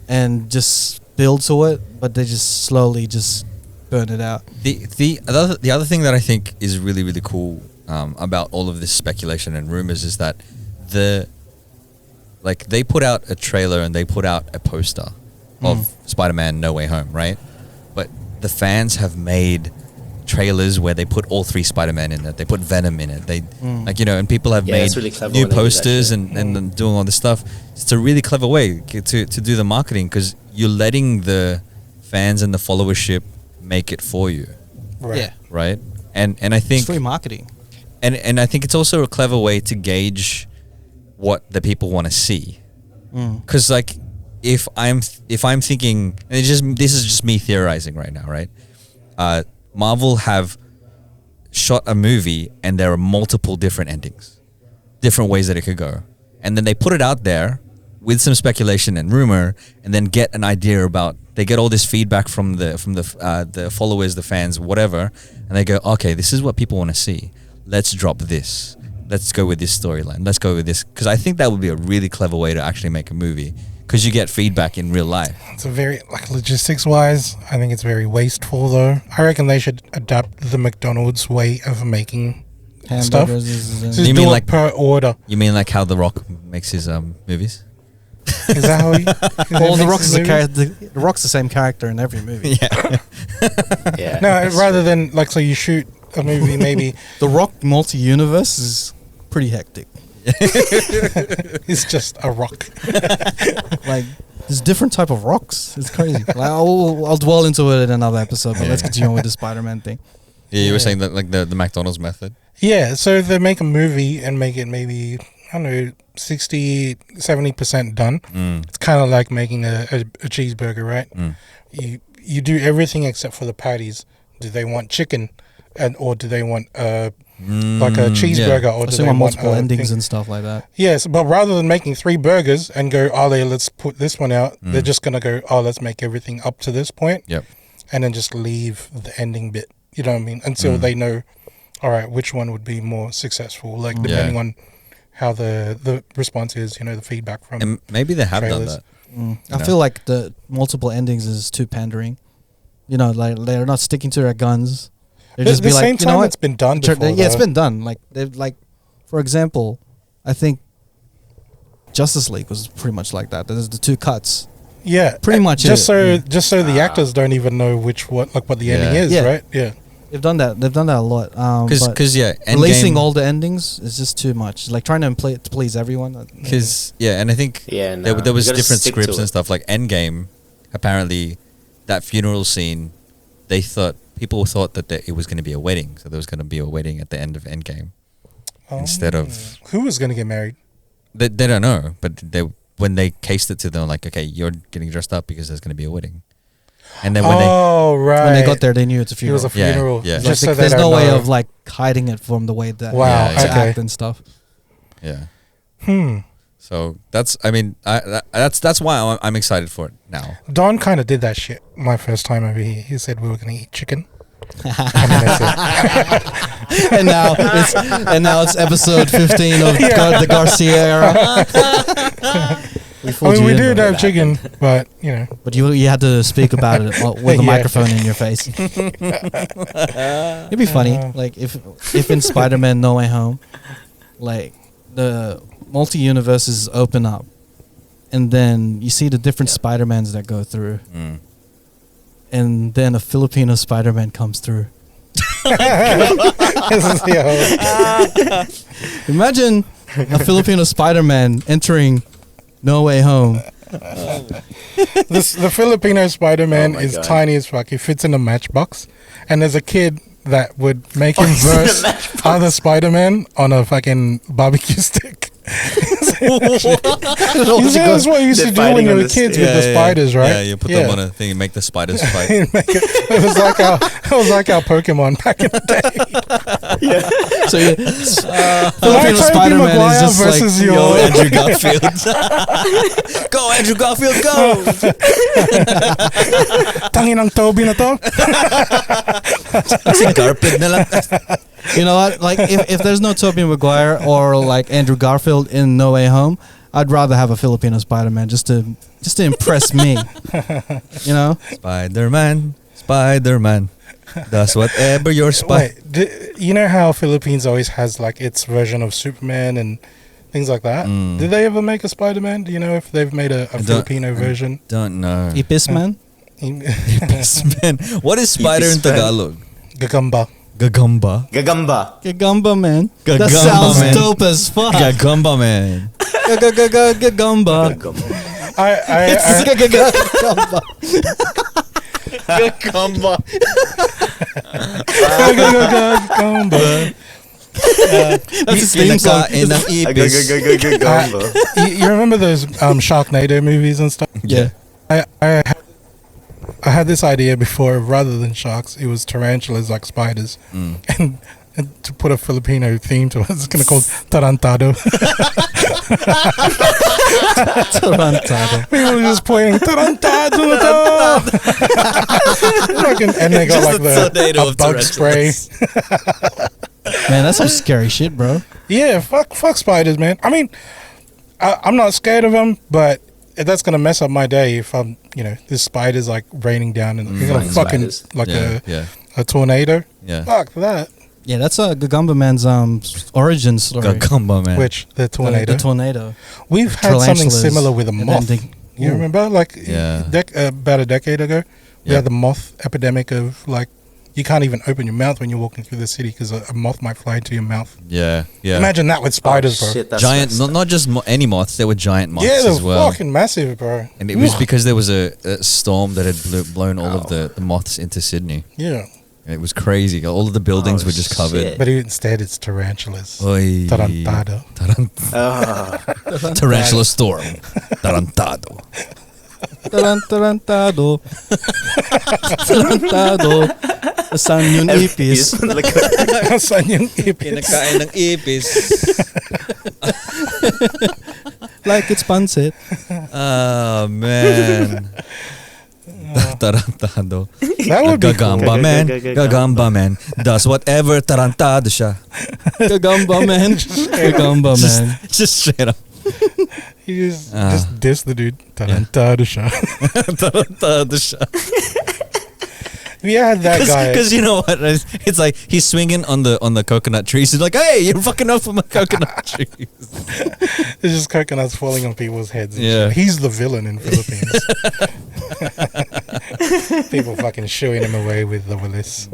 and just build to it, but they just slowly just burn it out.
The other thing that I think is really, really cool about all of this speculation and rumors is that they put out a trailer and they put out a poster of Spider-Man No Way Home, right? But the fans have made trailers where they put all three Spider-Man in it. They put Venom in it. They and people have made
it's really clever
new
when they do that
posters
shit.
and then doing all this stuff. It's a really clever way to do the marketing because you're letting the fans and the followership make it for you,
Right.
Yeah,
right? And I think
it's free marketing.
and I think it's also a clever way to gauge what the people want to see. Because like if I'm thinking, and this is just me theorizing right now, right? Marvel have shot a movie and there are multiple different endings, different ways that it could go, and then they put it out there with some speculation and rumor, and then get an idea about. They get all this feedback from the followers, the fans, whatever, and they go, okay, this is what people want to see. Let's drop this. Let's go with this storyline. Let's go with this, because I think that would be a really clever way to actually make a movie, because you get feedback in real life.
It's a very, like, logistics wise, I think it's very wasteful though. I reckon they should adapt the McDonald's way of making stuff.
Hamburgers
Just
You
do
mean
it
like-
per order.
You mean like how The Rock makes his movies?
Is that how he?
well, the Rock's the Rock's the same character in every movie.
Yeah.
No,
that's
rather than like, so you shoot a movie maybe
The Rock multi-universe is pretty hectic.
it's just a rock.
Like there's different type of rocks. It's crazy. Like, I'll dwell into it in another episode, but let's continue with the Spider-Man thing.
Yeah, you were saying that like the McDonald's method.
Yeah, so they make a movie and make it maybe, I don't know, 60, 70% done. It's kind of like making a cheeseburger, right? You do everything except for the patties. Do they want chicken, or do they want like a cheeseburger, or do they want
multiple endings and stuff like that?
Yes, but rather than making 3 burgers and go, let's put this one out, they're just gonna go, let's make everything up to this point.
Yep.
And then just leave the ending bit. You know what I mean? Until they know, all right, which one would be more successful, like depending on how the response is, the feedback from.
And maybe they have
trailers.
done that.
I feel like the multiple endings is too pandering. Like they're not sticking to their guns. They're just
the same time it's been done before.
Yeah, it's been done. Like they've for example, I think Justice League was pretty much like that. There's the 2 cuts.
Yeah,
pretty much.
Just so the actors don't even know what the ending is, right? Yeah.
They've done that. They've done that a lot.
Because
releasing all the endings is just too much. Like trying to please everyone.
Because and I think there was different scripts and stuff. Like Endgame, apparently, that funeral scene, people thought that it was going to be a wedding, so there was going to be a wedding at the end of Endgame, instead of
who was going to get married.
They don't know, but when they cased it to them, like, okay, you're getting dressed up because there's going to be a wedding. And then when
they got there, they knew it's a funeral.
It was a funeral.
Yeah.
Just so there's no way of like hiding it from the way that act and stuff.
Yeah. So that's why I'm excited for it now.
Don kind of did that shit my first time over here. He said we were going to eat chicken.
and now it's episode 15 of the Garcia era.
We did have chicken, but
But you had to speak about it with the microphone in your face. It'd be funny, like if in Spider-Man No Way Home, like the multi-universes open up, and then you see the different Spider-Mans that go through, and then a Filipino Spider-Man comes through. Imagine a Filipino Spider-Man entering No Way Home.
The Filipino Spider-Man is tiny as fuck. He fits in a matchbox, and there's a kid that would make him verse other Spider-Man on a fucking barbecue stick. That's what you used to do when you were kids with the spiders, right?
Yeah, you put them on a thing and make the spiders fight.
It was like our Pokemon back in the day.
So Filipino Spider-Man is just
versus
like
your
Andrew Garfield. Go Andrew Garfield, go!
Tangin ang Toby na to.
Kasi carpet na lang.
You know what? Like if there's no Tobey Maguire or like Andrew Garfield in No Way Home, I'd rather have a Filipino Spider-Man just to impress me. You know?
Spider-Man does whatever your
you know how Philippines always has like its version of Superman and things like that? Did they ever make a Spider-Man? Do you know if they've made a Filipino version?
Don't know.
Ipisman?
Ipisman. What is spider in Tagalog?
Gagamba.
Gagamba,
man.
Gagamba,
that sounds
man.
dope as fuck.
Gagamba, man.
Gagamba.
Gagamba.
Gagamba.
That's his theme song.
You remember those Sharknado movies and stuff?
Yeah.
I had this idea before. Rather than sharks, it was tarantulas like spiders, and to put a Filipino theme to it, it's gonna call Tarantado.
Tarantado.
People were just playing Tarantado, and they got like the bug spray.
Man, that's some scary shit, bro.
Yeah, fuck spiders, man. I mean, I'm not scared of them, but that's gonna mess up my day if I'm, this spider's like raining down and it's gonna fucking spiders. A tornado.
Yeah.
Fuck that.
Yeah, that's Gagamba Man's origin story.
Gagamba Man.
Which the tornado.
The tornado.
We've had something similar with a moth. You remember, like about a decade ago, we had the moth epidemic of like you can't even open your mouth when you're walking through the city because a moth might fly into your mouth.
Yeah.
Imagine that with spiders, bro.
Shit,
giant, not just any moths. There were giant moths
as
as well.
Fucking massive, bro.
And it was because there was a storm that had blown all of the moths into Sydney.
Yeah.
It was crazy. All of the buildings were just covered.
shit.
But instead, it's tarantulas.
Oy.
Tarantado.
Tarantula storm. Tarantado.
Tarantado. Tarantado. Asan yung ipis?
Saan yung ipis?
Kinakain ng ipis.
Like it's pancit.
Oh, man. Tarantado.
That would be cool.
Gagamba man. Gagamba man. Does whatever tarantado siya.
Gagamba man. Gagamba man.
Just straight up.
You just diss the dude. Tarantado siya.
Tarantado siya.
We had that guy.
Because you know what? It's like he's swinging on the coconut trees. He's like, hey, you're fucking off of my coconut trees.
There's just coconuts falling on people's heads. And
Yeah.
shit. He's the villain in Philippines. People fucking shooing him away with the Willis.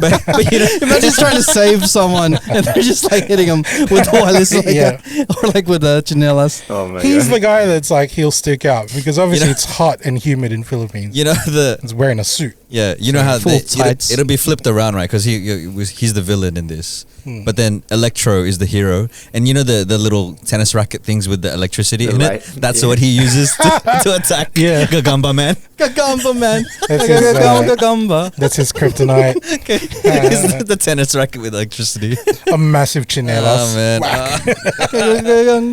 but you know,
Imagine trying to save someone and they're just like hitting him with wireless like
Yeah.
that. Or like with chinelas.
Oh my
He's
god.
the guy that's like, he'll stick out because obviously
You know-
it's hot and humid in Philippines.
you know
He's wearing a suit.
you know how
Full tights.
it'll be flipped around, right? Because he's the villain in this, but then Electro is the hero, and you know the little tennis racket things with the electricity
The
in
light,
it. That's
yeah.
what he uses to attack
Yeah.
Gagamba man.
Gagamba man.
That's his,
Gagamba.
That's his kryptonite.
Okay, it's the tennis racket with electricity.
A massive chinelas.
Oh man.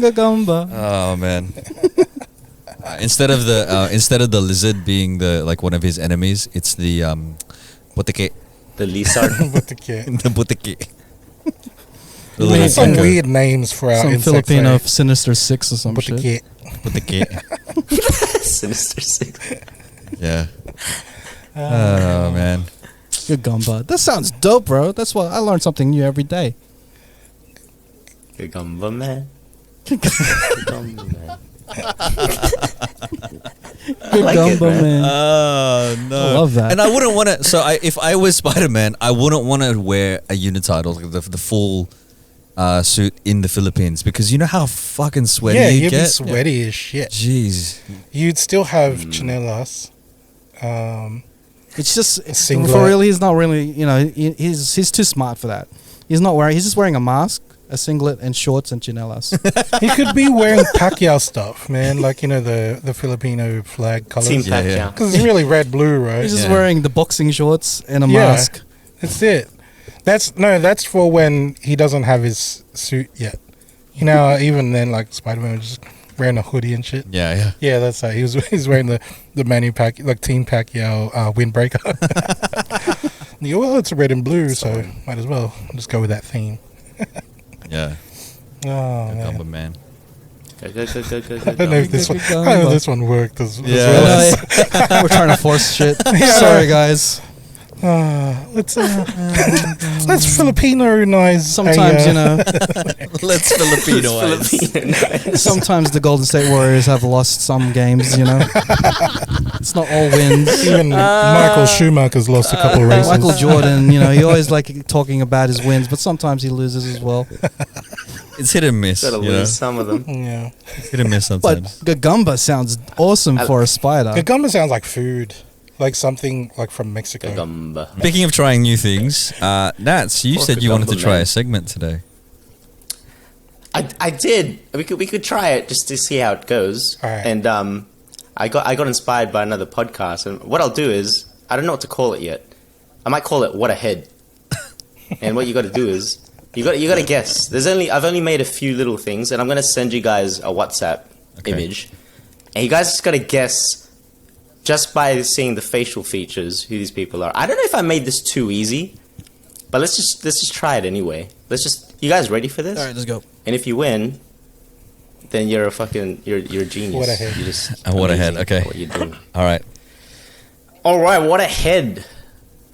Gagamba.
Oh man. Instead of the lizard being the like one of his enemies, it's the butike.
The lizard.
With the kid.
The butike. The
We
little
need some
gecko.
weird names for our
Some
insects.
Filipino Sinister Six or some
With the
shit.
kid.
Butike.
Sinister Six.
Yeah. Oh man.
Gagamba. That sounds dope, bro. That's what I learn something new every day.
Gagamba man. Gagamba man.
Gagamba
man.
man.
Oh no!
I love that.
And I wouldn't want to. So if I was Spider-Man, I wouldn't want to wear a Untitled, the full suit in the Philippines because you know how fucking sweaty
Yeah,
you
you'd be
get.
sweaty as shit.
Jeez.
You'd still have chinelas.
It's just
Singlet.
for real. He's not really. You know, he's too smart for that. He's not wearing. He's just wearing a mask, a singlet, and shorts and chinelas.
He could be wearing Pacquiao stuff, man. Like, you know, the Filipino flag colors.
Team
Yeah, yeah.
Pacquiao.
Because it's really red, blue, right?
He's just
Yeah.
wearing the boxing shorts and a
Yeah.
mask.
That's it. That's for when he doesn't have his suit yet. You know, even then, like, Spider-Man was just wearing a hoodie and shit.
Yeah, yeah.
Yeah, that's how he's wearing the Manny Pacquiao, like Team Pacquiao windbreaker. You go, well, it's red and blue, so might as well just go with that theme.
Yeah.
Oh man,
Gagamba man.
I don't know if this one, I don't know if this one worked as
Yeah.
well.
We're trying to force shit.
Yeah.
Sorry, guys.
Let's Filipino-nize.
Sometimes, you know,
Let's Filipinoize.
sometimes the Golden State Warriors have lost some games, you know. It's not all wins.
Even Michael Schumacher's lost a couple races.
Michael Jordan, you know, he always like talking about his wins, but sometimes he loses as well.
It's hit and miss.
Gotta
You know?
lose some of them.
Yeah,
It's hit and miss
But
sometimes.
Gagamba sounds awesome for a spider.
Gagamba sounds like food, like something like from Mexico.
Gagamba.
Speaking of trying new things, Nats, you
Or
said you wanted to
Gagamba
try
man.
a segment today.
I did. We could try it just to see how it goes.
Alright.
And I got inspired by another podcast. And what I'll do is I don't know what to call it yet. I might call it "What a Head." And what you got to do is you got to guess. I've only made a few little things, and I'm gonna send you guys a WhatsApp image, and you guys just got to guess just by seeing the facial features who these people are. I don't know if I made this too easy, but let's just try it anyway. You guys ready for this?
All right, let's go.
And if you win, then you're a genius.
What a head.
You're just
What a head,
amazing
okay.
at what you're doing.
All right.
All right, what a head.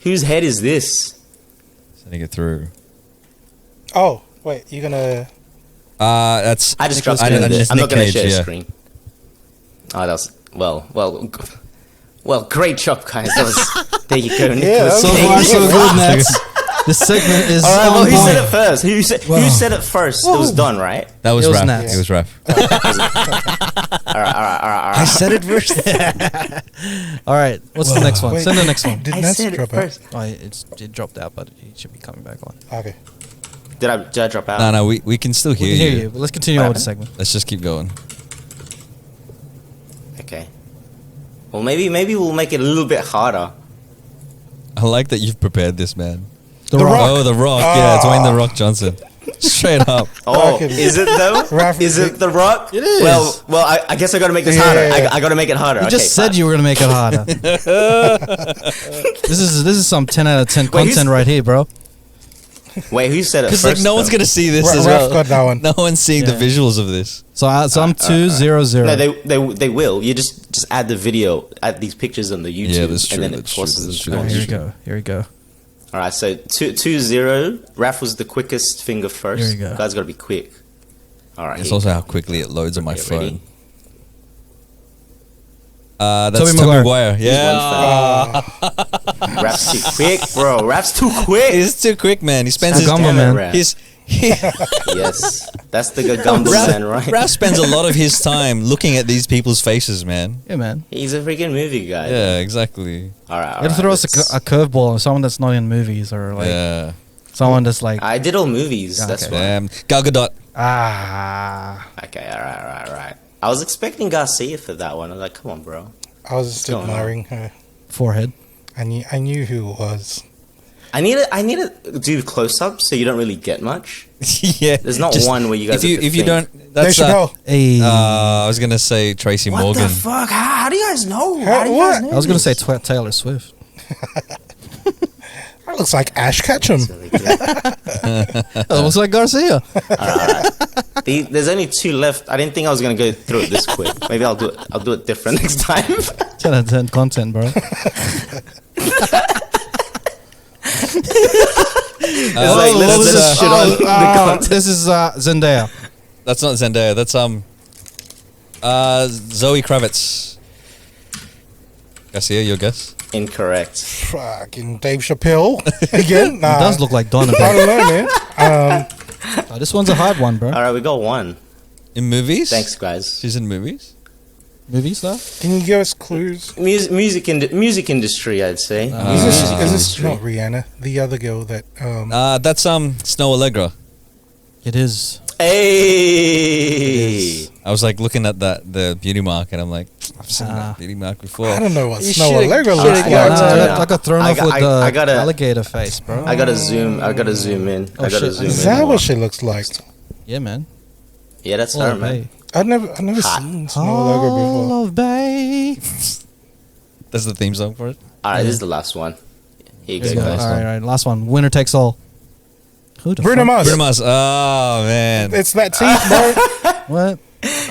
Whose head is this?
Sending it through.
Oh, wait, you're gonna...
That's.
I just
Nicolas
dropped
Cage.
it.
It's
I'm not
Nick
going to
Cage,
share the
yeah.
screen. Oh, that was well, great job, guys. That was there you go, Nicholas
So
Okay.
far,
Cage.
so good, Nats. The segment is
All right, well,
on
who said
point.
it first? Who said it first? It was Don, right?
That was
It was
Raph.
Nats.
It was Raph.
All right.
I said it first.
All right, what's the next one?
Wait.
Send the next one.
Did
I
Natz
said it
drop out?
first.
Oh, it dropped out, but it should be coming back on.
Okay.
Did I drop out?
No, we can still
We
hear
can hear
you.
you, but let's continue on with the segment.
Let's just keep going.
Okay. Well, maybe we'll make it a little bit harder.
I like that you've prepared this, man.
The
Rock.
Rock.
Oh, The Rock. Yeah, Dwayne The Rock Johnson. Straight up.
Oh,
Okay.
is it though?
Raph-
Is it The Rock?
It is.
Well, I guess I got to make this
Yeah.
harder. I got to make it harder.
You just said you were gonna make it harder. This is some 10 out of 10
Wait, who's-
content right here, bro.
Wait, who said it
Because
first?
like no one's
though?
gonna see this
Raph
as well.
got that one.
No one's seeing the
Yeah.
visuals of this.
So I'm 200.
No, they will. You just add the video, add these pictures on the YouTube,
Yeah, that's true,
and then it
that's true,
forces them
that's
to
true.
go.
Oh, here we go. Here we go.
All right, so 2-0. Raph was the quickest finger first.
Here we go.
Guys, got to be quick. All right.
It's
here.
also how quickly it loads on my
Okay,
phone.
ready?
That's
Tobey
Tobey
Maguire.
Maguire. Yeah.
Raph's too quick, bro. Raph's too quick.
He's too quick, man. He spends his
Gagamba,
Damn it,
man.
Raph.
He's
Yes, that's the Gagamba man, right?
Raph spends a lot of his time looking at these people's faces, man.
Yeah, man.
He's a freaking movie guy.
Yeah, exactly.
All right.
You gotta throw us a curveball on someone that's not in movies or like
Yeah.
someone that's like
I did all movies.
Yeah,
That's
okay.
why.
Damn. Gal Gadot.
Okay. All right. I was expecting Garcia for that one. I was like, come on, bro.
I was just
going on?
admiring her.
forehead.
I knew who it was.
I need to do close up so you don't really get much.
Yeah.
There's not
Just-
one where you guys.
If you
have to
if you
think.
don't,
There
that's
should go.
Hey,
I was gonna say Tracy
What
Morgan.
the fuck? How do you guys know?
How-
How do you
what?
guys know
I was gonna say
this?
Taylor Swift.
That looks like Ash Ketchum.
That looks like Garcia.
There's only two left. I didn't think I was gonna go through it this quick. Maybe I'll do it different next time.
10 out of 10 content, bro.
It's like, let's shit on the content.
This is Zendaya.
That's not Zendaya. That's Zoe Kravitz. Garcia, your guess?
Incorrect.
Fucking Dave Chappelle again.
It does look like Donna.
I
Bro.
don't know, man.
This one's a hard one, bro.
All right, we got one.
In movies?
Thanks, guys.
She's in movies.
Movies, though?
Can you give us clues?
Music industry, I'd say.
Is
Music
this
industry.
not Rihanna? The other girl that
That's Snow Allegra.
It is.
Hey.
I was like looking at the beauty mark, and I'm like, I've seen
Ah.
that beauty mark before.
I don't know what
You
Snow
shoulda-
Allegra
shoulda
looks
got
like.
it.
I got thrown off with the
I gotta-
alligator face, bro.
I gotta zoom in.
Oh,
I gotta
shit.
zoom
Is
in.
that what she looks like?
Yeah, man.
Yeah, that's
All
her,
of
man.
Bay.
I've never
Hot.
seen Snow Allegra before.
All of Bay.
That's the theme song for it.
All right, this is the last one. Here you
There
go,
you go.
guys.
All right. Last one. Winner takes all. Who the
Bruno
fuck?
Mars.
Bruno Mars. Oh man.
It's that teeth, bro.
What?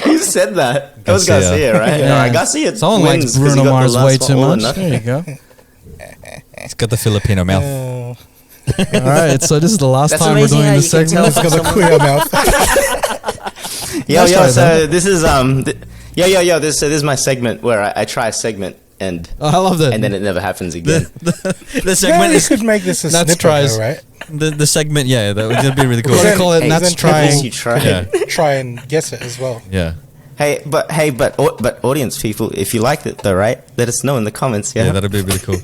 Who said that? That was
Garcia.
Garcia, right?
Yeah.
All right, Garcia
Someone
wins
likes
'cause he
Bruno
got the
Mars
last
way
one
too
all or
much.
nothing.
There you go.
It's got the Filipino mouth.
All right. So this is the last
That's
time we're
amazing
doing
how
this
you can
segment.
tell
It's got a queer mouth.
Yo,
Let's
yo,
try
so
that.
this is this is my segment where I try a segment and
Oh, I love that.
and then it never happens again.
The
Yeah,
segment
we
is
could make this a
Natz
snippet,
tries.
though, right?
the segment. Yeah, that'd be really cool.
We're gonna call it
Hey,
Natz
then
trying.
You try.
Yeah,
Try and guess it as well.
yeah,
But audience people, if you liked it though, right? Let us know in the comments.
yeah.
Yeah,
That'd be really cool.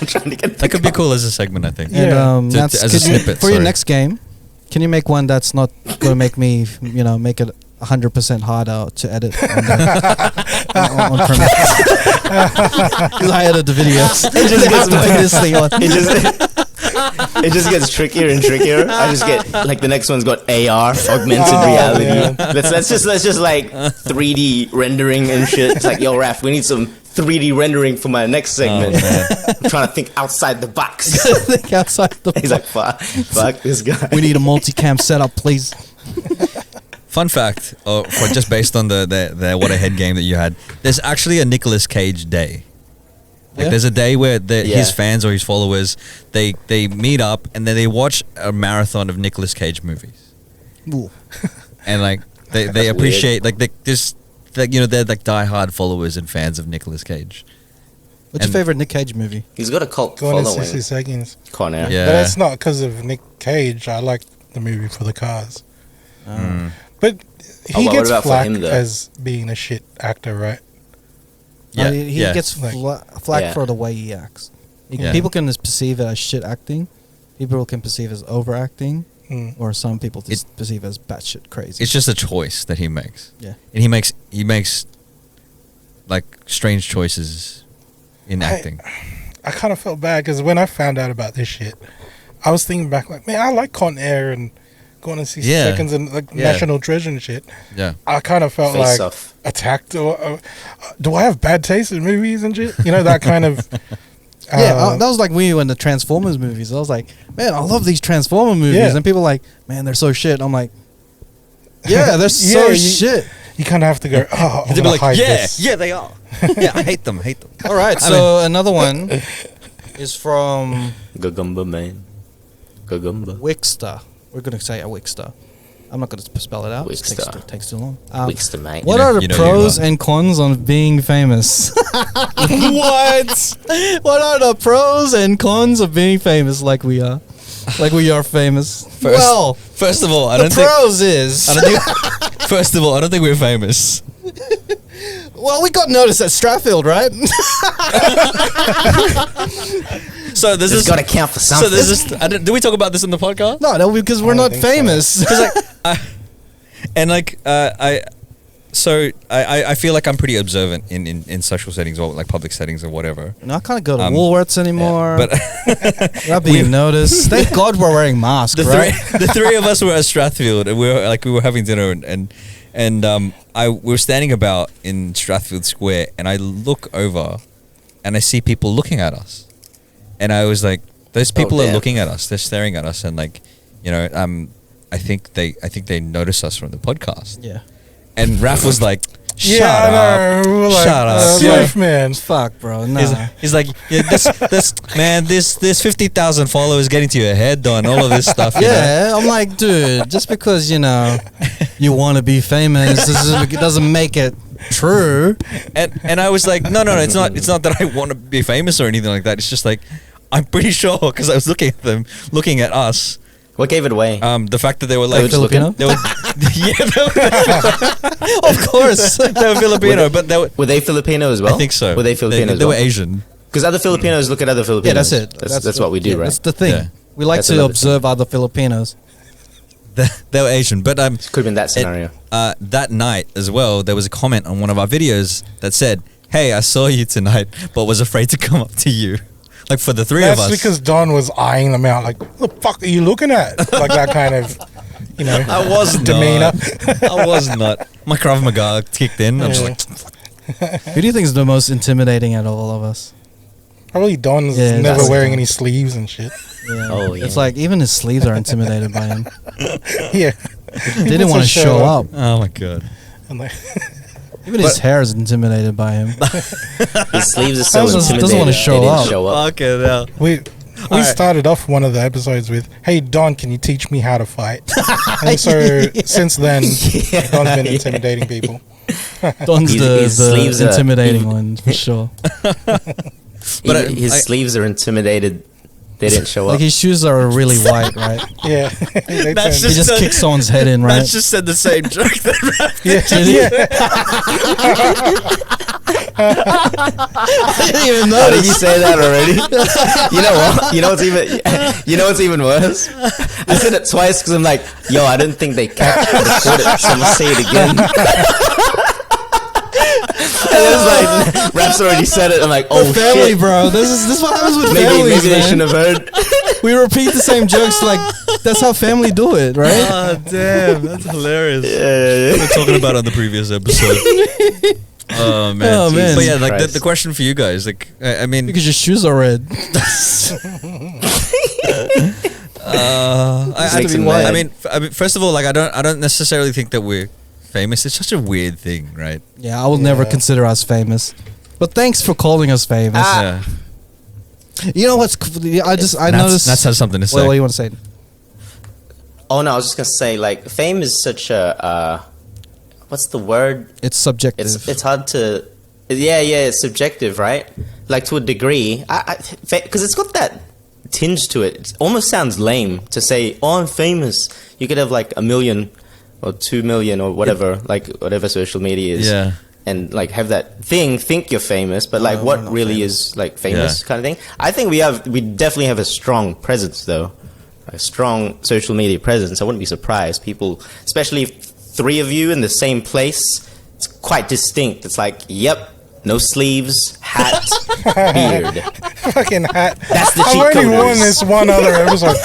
I'm trying to get
That could be cool as a segment, I think.
And
Yeah.
Natz,
As a
could you-
snippet,
for your
sorry.
next game, can you make one that's not going to make me, make it 100% harder to edit on Premiere? Because I edit the videos.
It just gets
this thing on.
it just gets trickier and trickier. I just get like the next one's got AR, augmented
Oh,
reality.
yeah.
Let's just like 3D rendering and shit. It's like, yo, Raph, we need some 3D rendering for my next segment. I'm trying to think outside the box.
Think outside the
He's like, fuck this guy.
we need a multicam setup, please.
Fun fact, for just based on the What a Head game that you had, there's actually a Nicolas Cage day. Like
Yeah?
there's a day where
Yeah.
his fans or his followers they meet up and then they watch a marathon of Nicolas Cage movies,
Ooh.
and like they
That's
appreciate like they just like they're like diehard followers and fans of Nicolas Cage.
What's
And-
your favorite Nick Cage movie?
He's got a cult
Going in
following.
60 seconds.
Connor.
Yeah.
But it's not because of Nick Cage. I like the movie for the cars. But
Oh,
he
what
gets
about for
flack
him, though?
as being a shit actor, right?
Yeah,
he
yeah.
gets
Like-
flack
Yeah.
for the way he acts.
Yeah.
People can perceive it as shit acting. People can perceive it as overacting, or some people just perceive it as batshit crazy.
It's just a choice that he makes.
Yeah.
And he makes like strange choices in acting.
I kind of felt bad because when I found out about this shit, I was thinking back like, man, I like Con Air and going to see
Yeah.
Seconds and like
Yeah.
National Treasure and shit.
Yeah.
I kind of felt
Face
like
off.
attacked. Or, do I have bad taste in movies and shit? You know, that kind of.
Yeah, that was like me when the Transformers movies. I was like, man, I love these Transformer movies,
Yeah.
and people are like, man, they're so shit. I'm like, yeah, they're so shit.
You kind of have to go. Oh, I'm
They'd be
gonna
like,
hide
yeah,
this.
yeah, they are. Yeah, I hate them.
All right, so another one is from
Gagumba, man. Gagumba.
Wixter. We're gonna say a Wixter. I'm not gonna spell it out. It
Wixter.
takes too long.
Wixter, mate.
What
You know-
are the
you know
pros
you are.
and cons on being famous? What? What are the pros and cons of being famous like we are? Like we are famous. Well,
First of all, I
the
don't think.
pros is.
I don't think. First of all, I don't think we're famous.
Well, we got noticed at Stratfield, right?
So there's
It's
this.
got to count for
So
something.
there's this. Do we talk about this in the podcast?
No, because we're
I
not
don't think so.
famous.
And like I feel like I'm pretty observant in social settings or like public settings or whatever.
I can't go to Woolworths anymore.
But
We're not being noticed. Thank God we're wearing masks, right?
the three of us were at Strathfield and we were having dinner and we were standing about in Strathfield Square and I look over and I see people looking at us. And I was like, those people are
damn.
looking at us. They're staring at us and like, you know, I think they notice us from the podcast.
Yeah.
And Raph was like, shut
Yeah, I
up.
know. We're like,
Shut up.
Life, man.
Fuck, bro. Nah.
He's like, yeah, this 50,000 followers getting to your head on all of this stuff. You know?
Yeah, I'm like, dude, just because, you want to be famous doesn't make it true.
And I was like, no, it's not that I want to be famous or anything like that. It's just like, I'm pretty sure because I was looking at them, looking at us.
What gave it away?
The fact that they were
They were
like
just looking?
they were, yeah,
Of course.
they were Filipino, but they were.
Were they Filipino as well?
I think so.
Were they Filipino as
They
well?
were Asian.
Because other Filipinos look at other Filipinos.
Yeah, that's it.
That's what we do,
yeah,
right?
That's the thing.
Yeah.
We like
That's
to
another
observe other Filipinos.
They were Asian, but
Could have been that scenario.
that night as well, there was a comment on one of our videos that said, "Hey, I saw you tonight, but was afraid to come up to you." Like for the three of us.
That's because Don was eyeing them out. Like, what the fuck are you looking at? Like that kind of,
I was
demeanor.
I was not. My Krav Maga kicked in. I'm just
Yeah.
like,
Who do you think is the most intimidating out of all of us?
Probably Don's
Yeah,
never
that's-
wearing any sleeves and shit.
Yeah.
Oh, yeah.
It's like even his sleeves are intimidated by him.
Yeah.
They didn't want to show up.
oh my god.
I'm like,
Even his hair is intimidated by him.
His sleeves are so
Doesn't
intimidating.
wanna show
they didn't
up.
show up.
Okay, now.
we
Alright.
started off one of the episodes with, "Hey Don, can you teach me how to fight?" And so since then, Don's been intimidating people.
Don's
His
the
sleeves are
intimidating
even-
one for sure.
But
His sleeves are intimidated. They didn't show
Like
up.
his shoes are really white, right?
Yeah. They
That's
turn-
He just kicks someone's head in, right?
That's just said the same joke that Raph
yeah.
Did he?
Yeah.
I didn't even
How did you
notice.
say that already? You know what? You know what's even worse? I said it twice because I'm like, yo, I didn't think they recorded it, so I'm gonna say it again. And it was like, Rap's already said it. I'm like, oh
Family,
shit.
bro. This is what happens with
Maybe
families,
they
man.
shouldn't have heard.
We repeat the same jokes. Like that's how family do it, right?
Oh damn, that's hilarious.
Yeah.
We were talking about it on the previous episode. Oh man.
Oh, man.
But yeah, like
Christ.
the question for you guys, like I mean,
Because your shoes are red.
Makes him mad.
I mean, first of all, like I don't necessarily think that we're famous. It's such a weird thing, right?
Yeah, I will never
Yeah.
consider us famous. But thanks for calling us famous.
Yeah.
You know what's? I noticed.
That's has something to say.
What do you want to say?
Oh no, I was just gonna say, like, fame is such a what's the word?
It's subjective.
It's hard to. Yeah, it's subjective, right? Like to a degree, because it's got that tinge to it. It almost sounds lame to say, "Oh, I'm famous." You could have like 1 million or 2 million or whatever, like whatever social media is.
Yeah.
and like have that thing, think you're famous, but like what really is like famous kind of thing. I think we definitely have a strong presence though, a strong social media presence. I wouldn't be surprised. People, especially if 3 of you in the same place, it's quite distinct. It's like, yep, no sleeves, hat, beard.
Fucking hat.
That's the
I've already
Cheatcoders.
worn this one other episode.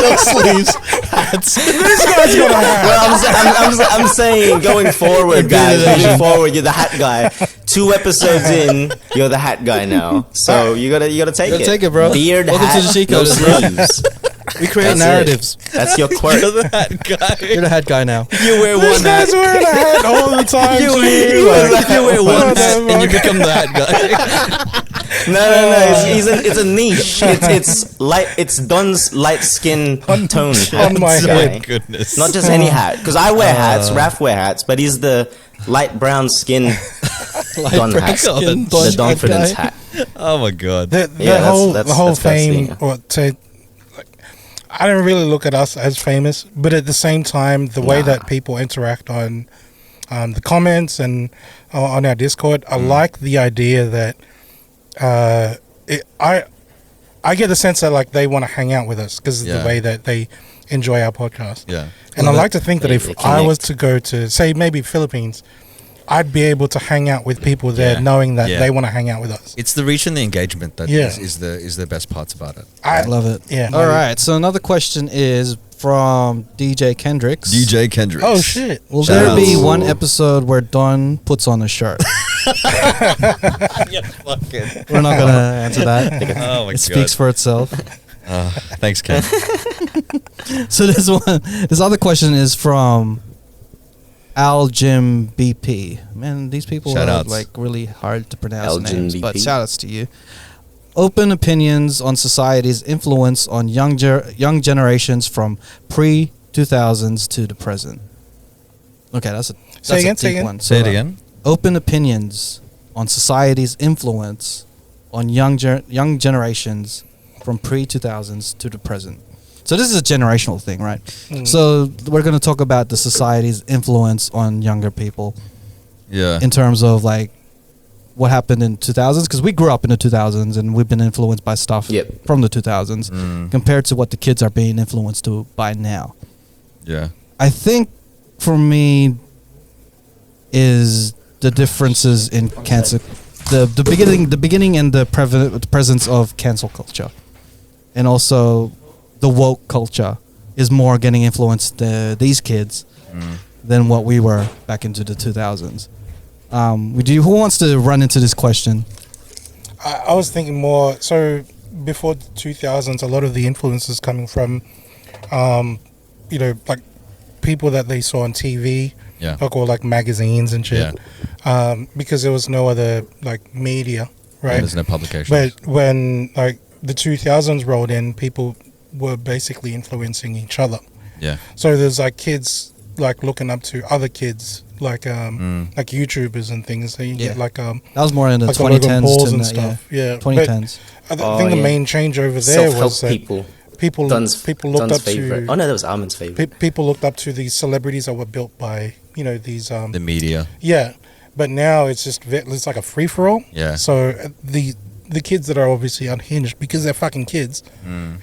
No sleeves, hats.
This guy's got a hat.
Well, I'm saying going forward, guys. Moving forward, you're the hat guy. 2 episodes in, you're the hat guy now. So you gotta take it.
Take it, bro.
Beard,
Welcome
hat,
to the
no
Cheatcoders, bro.
sleeves.
We create
That's
narratives.
it. That's your quirk.
You're the hat guy.
You're the hat guy now.
You wear
This
one hat.
guy's wearing a hat all the time.
You
too.
wear one
what
hat
the
and you
fuck?
become the hat guy.
No. It's a niche. It's light. It's Don's light skin tone hat.
On my
guy.
head.
My goodness.
Not just any hat, because I wear hats. Raph wear hats, but he's the light brown skin Don
brown
hat.
skin
The
Don
Donfidence
guy.
hat.
Oh my god.
The
Yeah,
whole
that's
fame,
fascinating.
or I don't really look at us as famous, but at the same time, the way that people interact on the comments and on our Discord, I like the idea that I get the sense that like they want to hang out with us because of
Yeah.
the way that they enjoy our podcast.
Yeah.
And I like to think that
They
if I
connect.
was to go to, say, maybe Philippines, I'd be able to hang out with people there
Yeah.
knowing that
Yeah.
they want to hang out with us.
It's the reach and the engagement that
Yeah.
is the best parts about it.
I
Love it.
Yeah.
All right. So another question is from DJ Kendricks.
DJ Kendricks.
Oh, shit.
Will
Shout
there
outs.
be one episode where Don puts on a shirt? We're not gonna answer that.
Oh my
It speaks for itself.
Thanks, Ken.
So this other question is from Al Jim BP. Man, these people
Shout
are
outs.
like really hard to pronounce
Al Jim
names, but
BP.
shout outs to you. Open opinions on society's influence on young generations from pre-2000s to the present. Okay, that's a
Say
deep
again.
one.
Say it
So,
again.
Open opinions on society's influence on young generations from pre-2000s to the present. So this is a generational thing, right? So we're going to talk about the society's influence on younger people
Yeah.
in terms of like what happened in 2000s, because we grew up in the 2000s and we've been influenced by stuff
Yep.
from the 2000s compared to what the kids are being influenced to by now.
Yeah.
I think for me is the differences in cancel, the beginning and the presence of cancel culture, and also the woke culture is more getting influenced these kids than what we were back into the 2000s. Who wants to run into this question?
I was thinking more so before the 2000s. A lot of the influences coming from, like people that they saw on TV,
Yeah.
or like magazines and shit. Because there was no other like media, right?
There's no publication.
But when like the 2000s rolled in, people were basically influencing each other.
Yeah.
So there's like kids like looking up to other kids, like like YouTubers and things. So you get
Yeah.
like
That was more in the
like the Logan
2010s
Pauls
to
and
the,
stuff. Yeah,
2010s.
But I think the main change over there
Self-help
was that
people.
people looked
Don's
up
favorite.
to
Oh no, that was Armin's favorite.
people looked up to these celebrities that were built by these
the media.
yeah. But now it's just it's like a free for all.
Yeah.
So the kids that are obviously unhinged because they're fucking kids,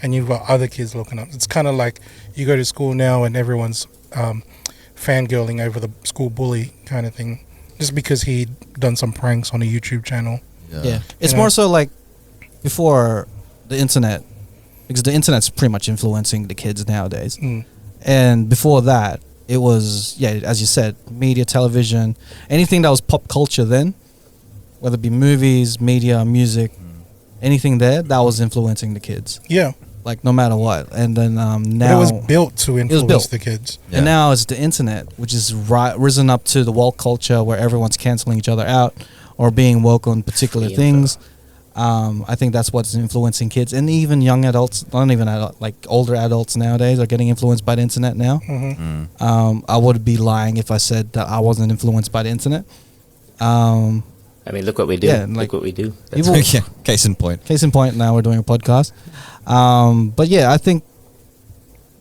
and you've got other kids looking up. It's kind of like you go to school now and everyone's fangirling over the school bully kind of thing, just because he'd done some pranks on a YouTube channel.
Yeah. It's
You know?
more so like before the internet, because the internet's pretty much influencing the kids nowadays. And before that, it was, as you said, media, television, anything that was pop culture then, whether it be movies, media, music, anything there, that was influencing the kids.
Yeah.
Like no matter what. And then
But
now
it was built to influence
built.
the kids.
Yeah.
and now it's the internet, which is risen up to the woke culture where everyone's canceling each other out or being woke on particular
Free
things. I think that's what's influencing kids, and even young adults, not even adult, like older adults nowadays are getting influenced by the internet now. I would be lying if I said that I wasn't influenced by the internet.
I mean, look what we do.
Yeah, like,
look what we do. That's
people-
Yeah. Case in point.
Case in point, now we're doing a podcast. But yeah, I think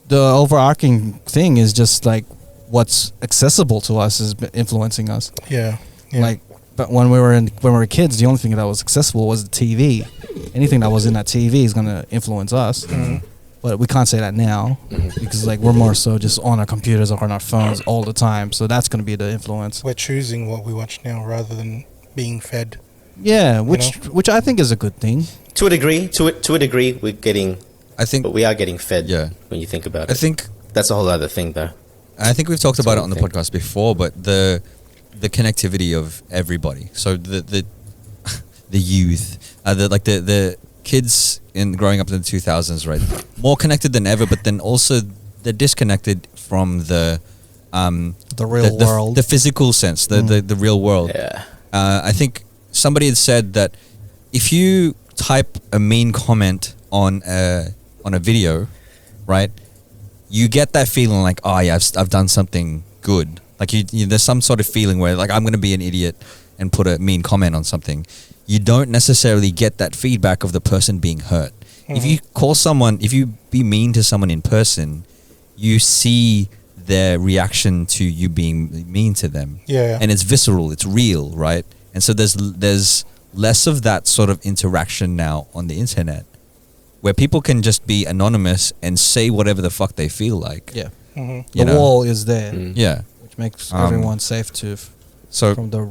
the overarching thing is just like what's accessible to us is influencing us.
Yeah.
Like, but when we were kids, the only thing that was accessible was the TV. Anything that was in that TV is going to influence us.
Mm-hmm.
But we can't say that now because like we're more so just on our computers or on our phones all the time. So that's going to be the influence.
We're choosing what we watch now rather than being fed.
Yeah, which I think is a good thing.
To a degree, we're getting.
I think,
but we are getting fed.
Yeah.
When you think about it,
I think
that's a whole other thing, though.
I think we've talked about it on the
thing.
podcast before, but the connectivity of everybody. So the youth, the kids in growing up in the 2000s, right? More connected than ever, but then also they're disconnected from the
real world,
the physical sense, the real world.
Yeah.
I think somebody had said that if you type a mean comment on a video, right, you get that feeling like, oh yeah, I've done something good. Like you there's some sort of feeling where like I'm going to be an idiot and put a mean comment on something. You don't necessarily get that feedback of the person being hurt. Mm-hmm. If you be mean to someone in person, you see their reaction to you being mean to them.
Yeah.
And it's visceral, it's real, right? And so there's less of that sort of interaction now on the internet, where people can just be anonymous and say whatever the fuck they feel like.
Yeah.
Mm-hmm.
The wall is there.
Yeah.
Which makes everyone safe from the...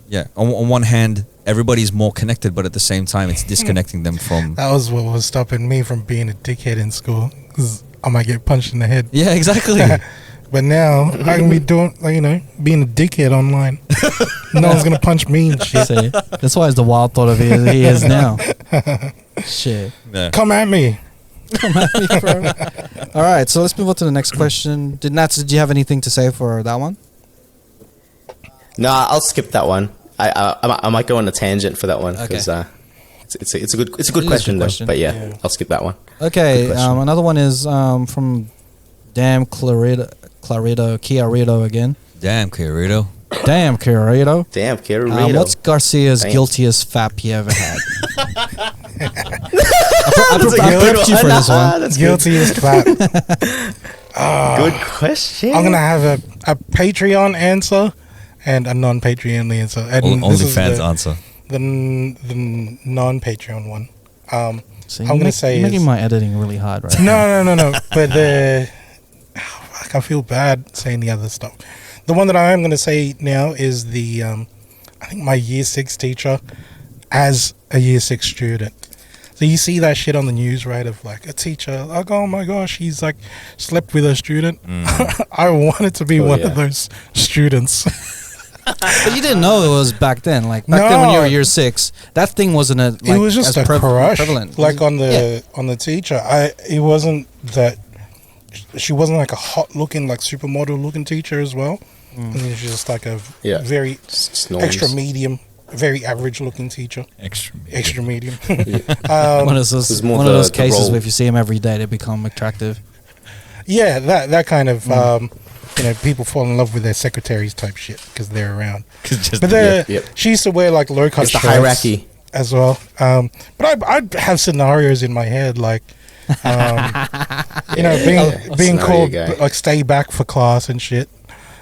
Yeah, on one hand, everybody's more connected, but at the same time, it's disconnecting them from...
That was what was stopping me from being a dickhead in school, because I might get punched in the head.
Yeah, exactly.
But now, I can be doing, being a dickhead online. No one's going to punch me and shit.
See, that's why it's the wild thought of he is now. Shit.
Yeah.
Come at me.
Come at me, bro. All right, so let's move on to the next question. Natz, did you have anything to say for that one?
No, I'll skip that one. I might go on a tangent for that one because it's a good question though. But yeah, I'll skip that one.
Okay, another one is from Damn Clarito again.
Damn, Clarito.
Damn Clarito.
Damn Clarito.
What's Garcia's guiltiest fap you ever had? I prepped you for this one.
That's
Guiltiest clap.
Good question.
I'm gonna have a Patreon answer and a non-Patreon answer. And
OnlyFans answer.
The non-Patreon one.
So
I'm gonna say
you're making my editing really hard right
now. No. But I feel bad saying the other stuff. The one that I am gonna say now is the I think my year 6 teacher as a year 6 student. So you see that shit on the news, right? Of like a teacher, like, oh my gosh, he's like slept with a student. I wanted to be one of those students.
But you didn't know it was back then. Like back then when you were year 6, that thing wasn't it was just a crush. Prevalent.
Like on the teacher. It wasn't that she wasn't like a hot looking, like supermodel looking teacher as well. And she's just like a very extra medium, very average looking teacher. Extra medium.
One of those cases where if you see them every day, they become attractive.
Yeah, that kind of people fall in love with their secretaries type shit because they're around. But she used to wear like low cut shirts.
The hierarchy
as well. But I have scenarios in my head like, being called like stay back for class and shit.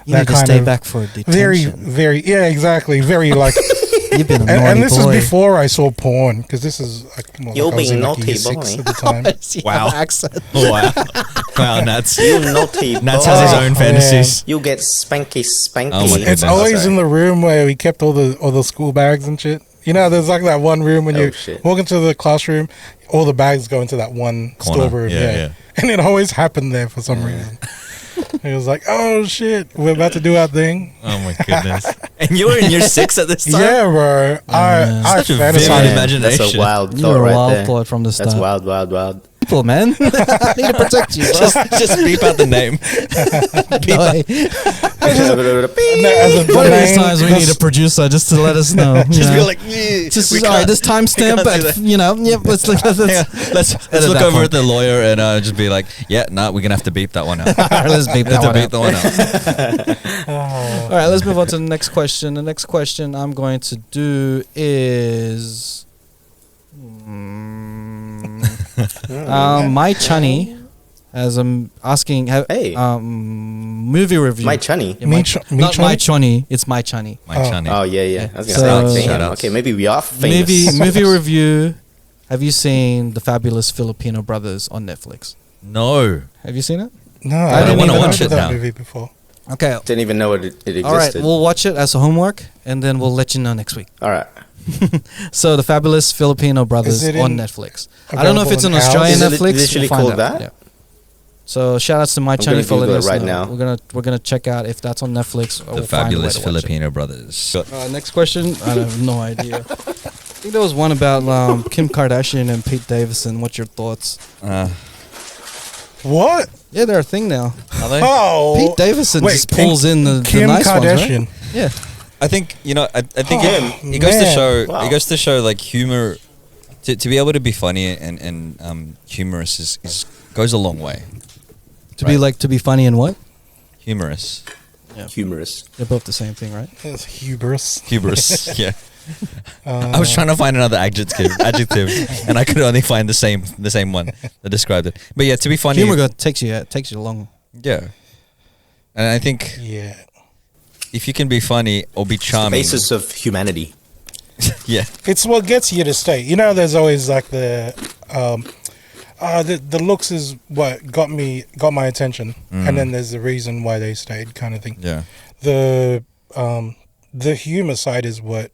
You need to stay back for detention.
Very, exactly. Very like.
You've been a naughty
and this
boy.
is before I saw porn because this is
you're being naughty boy
at the time.
Wow.
Accent.
Wow, Natz.
You naughty boy.
Natz has his own fantasies.
You get spanky.
Oh my
It's always in the room where we kept all the school bags and shit. There's like that one room when you walk into the classroom, all the bags go into that one storeroom. Yeah. And it always happened there for some reason. It was like, oh shit, we're about to do our thing.
Oh my goodness! And you were in year 6 at this time.
Yeah, bro. I
such a vivid imagination.
That's a wild
You
thought
were a
right
wild
there.
thought from the start.
That's wild.
People, man. I need to protect you.
just beep out the name.
One of these times we need a producer just to let us know.
Just be like,
just sorry, this timestamp, but let's
look over at the lawyer and just be like, we're gonna have to beep that one out.
Let's beep that one
out.
All right, let's move on to the next question. The next question I'm going to do is my chunny as I'm asking.
Hey.
Movie review.
My chunny.
Yeah, not my chunny. It's my chunny.
My chunny.
Oh yeah. I was
So-
gonna say,
Shout
damn,
outs.
okay, maybe we are famous.
Movie review. Have you seen The Fabulous Filipino Brothers on Netflix?
No.
Have you seen it?
No,
I
I
didn't
didn't
even
even
watch
watch
it
that
now.
movie before.
Okay.
Didn't even know it existed.
All right. We'll watch it as a homework, and then we'll let you know next week.
All right.
So The Fabulous Filipino Brothers
Is it
on
in-
Netflix. I don't know if it's an
available in
Australian
house? Is it
Netflix.
literally
We'll find
called
out.
that?
Yeah. So shout outs to my
I'm
chunny
gonna
for letting
Google
us
it right
know.
now.
We're gonna check out if that's on Netflix. Or
The
we'll find a way
Fabulous
to watch it.
Filipino Brothers.
Next question. I have no idea. I think there was one about Kim Kardashian and Pete Davidson. What's your thoughts?
What?
Yeah, they're a thing now.
Are they?
Oh,
Pete Davidson
wait,
just pulls in the
Kim
nice
Kardashian.
ones, right? Yeah.
I think I think
Oh,
it goes to
man.
show
Wow.
it goes to show like humor to be able to be funny and humorous is goes a long way.
To be funny and what?
Humorous.
Humorous.
They're both the same thing, right?
It's hubris.
Hubris. Yeah. I was trying to find another adjective, and I could only find the same one that described it. But yeah, to be funny,
Humor takes you long.
yeah. And I think
Yeah.
if you can be funny or be charming,
Basis of humanity.
yeah,
It's what gets you to stay. You know, there's always like the looks is what got my attention, and then there's the reason why they stayed, kind of thing.
yeah,
The humor side is what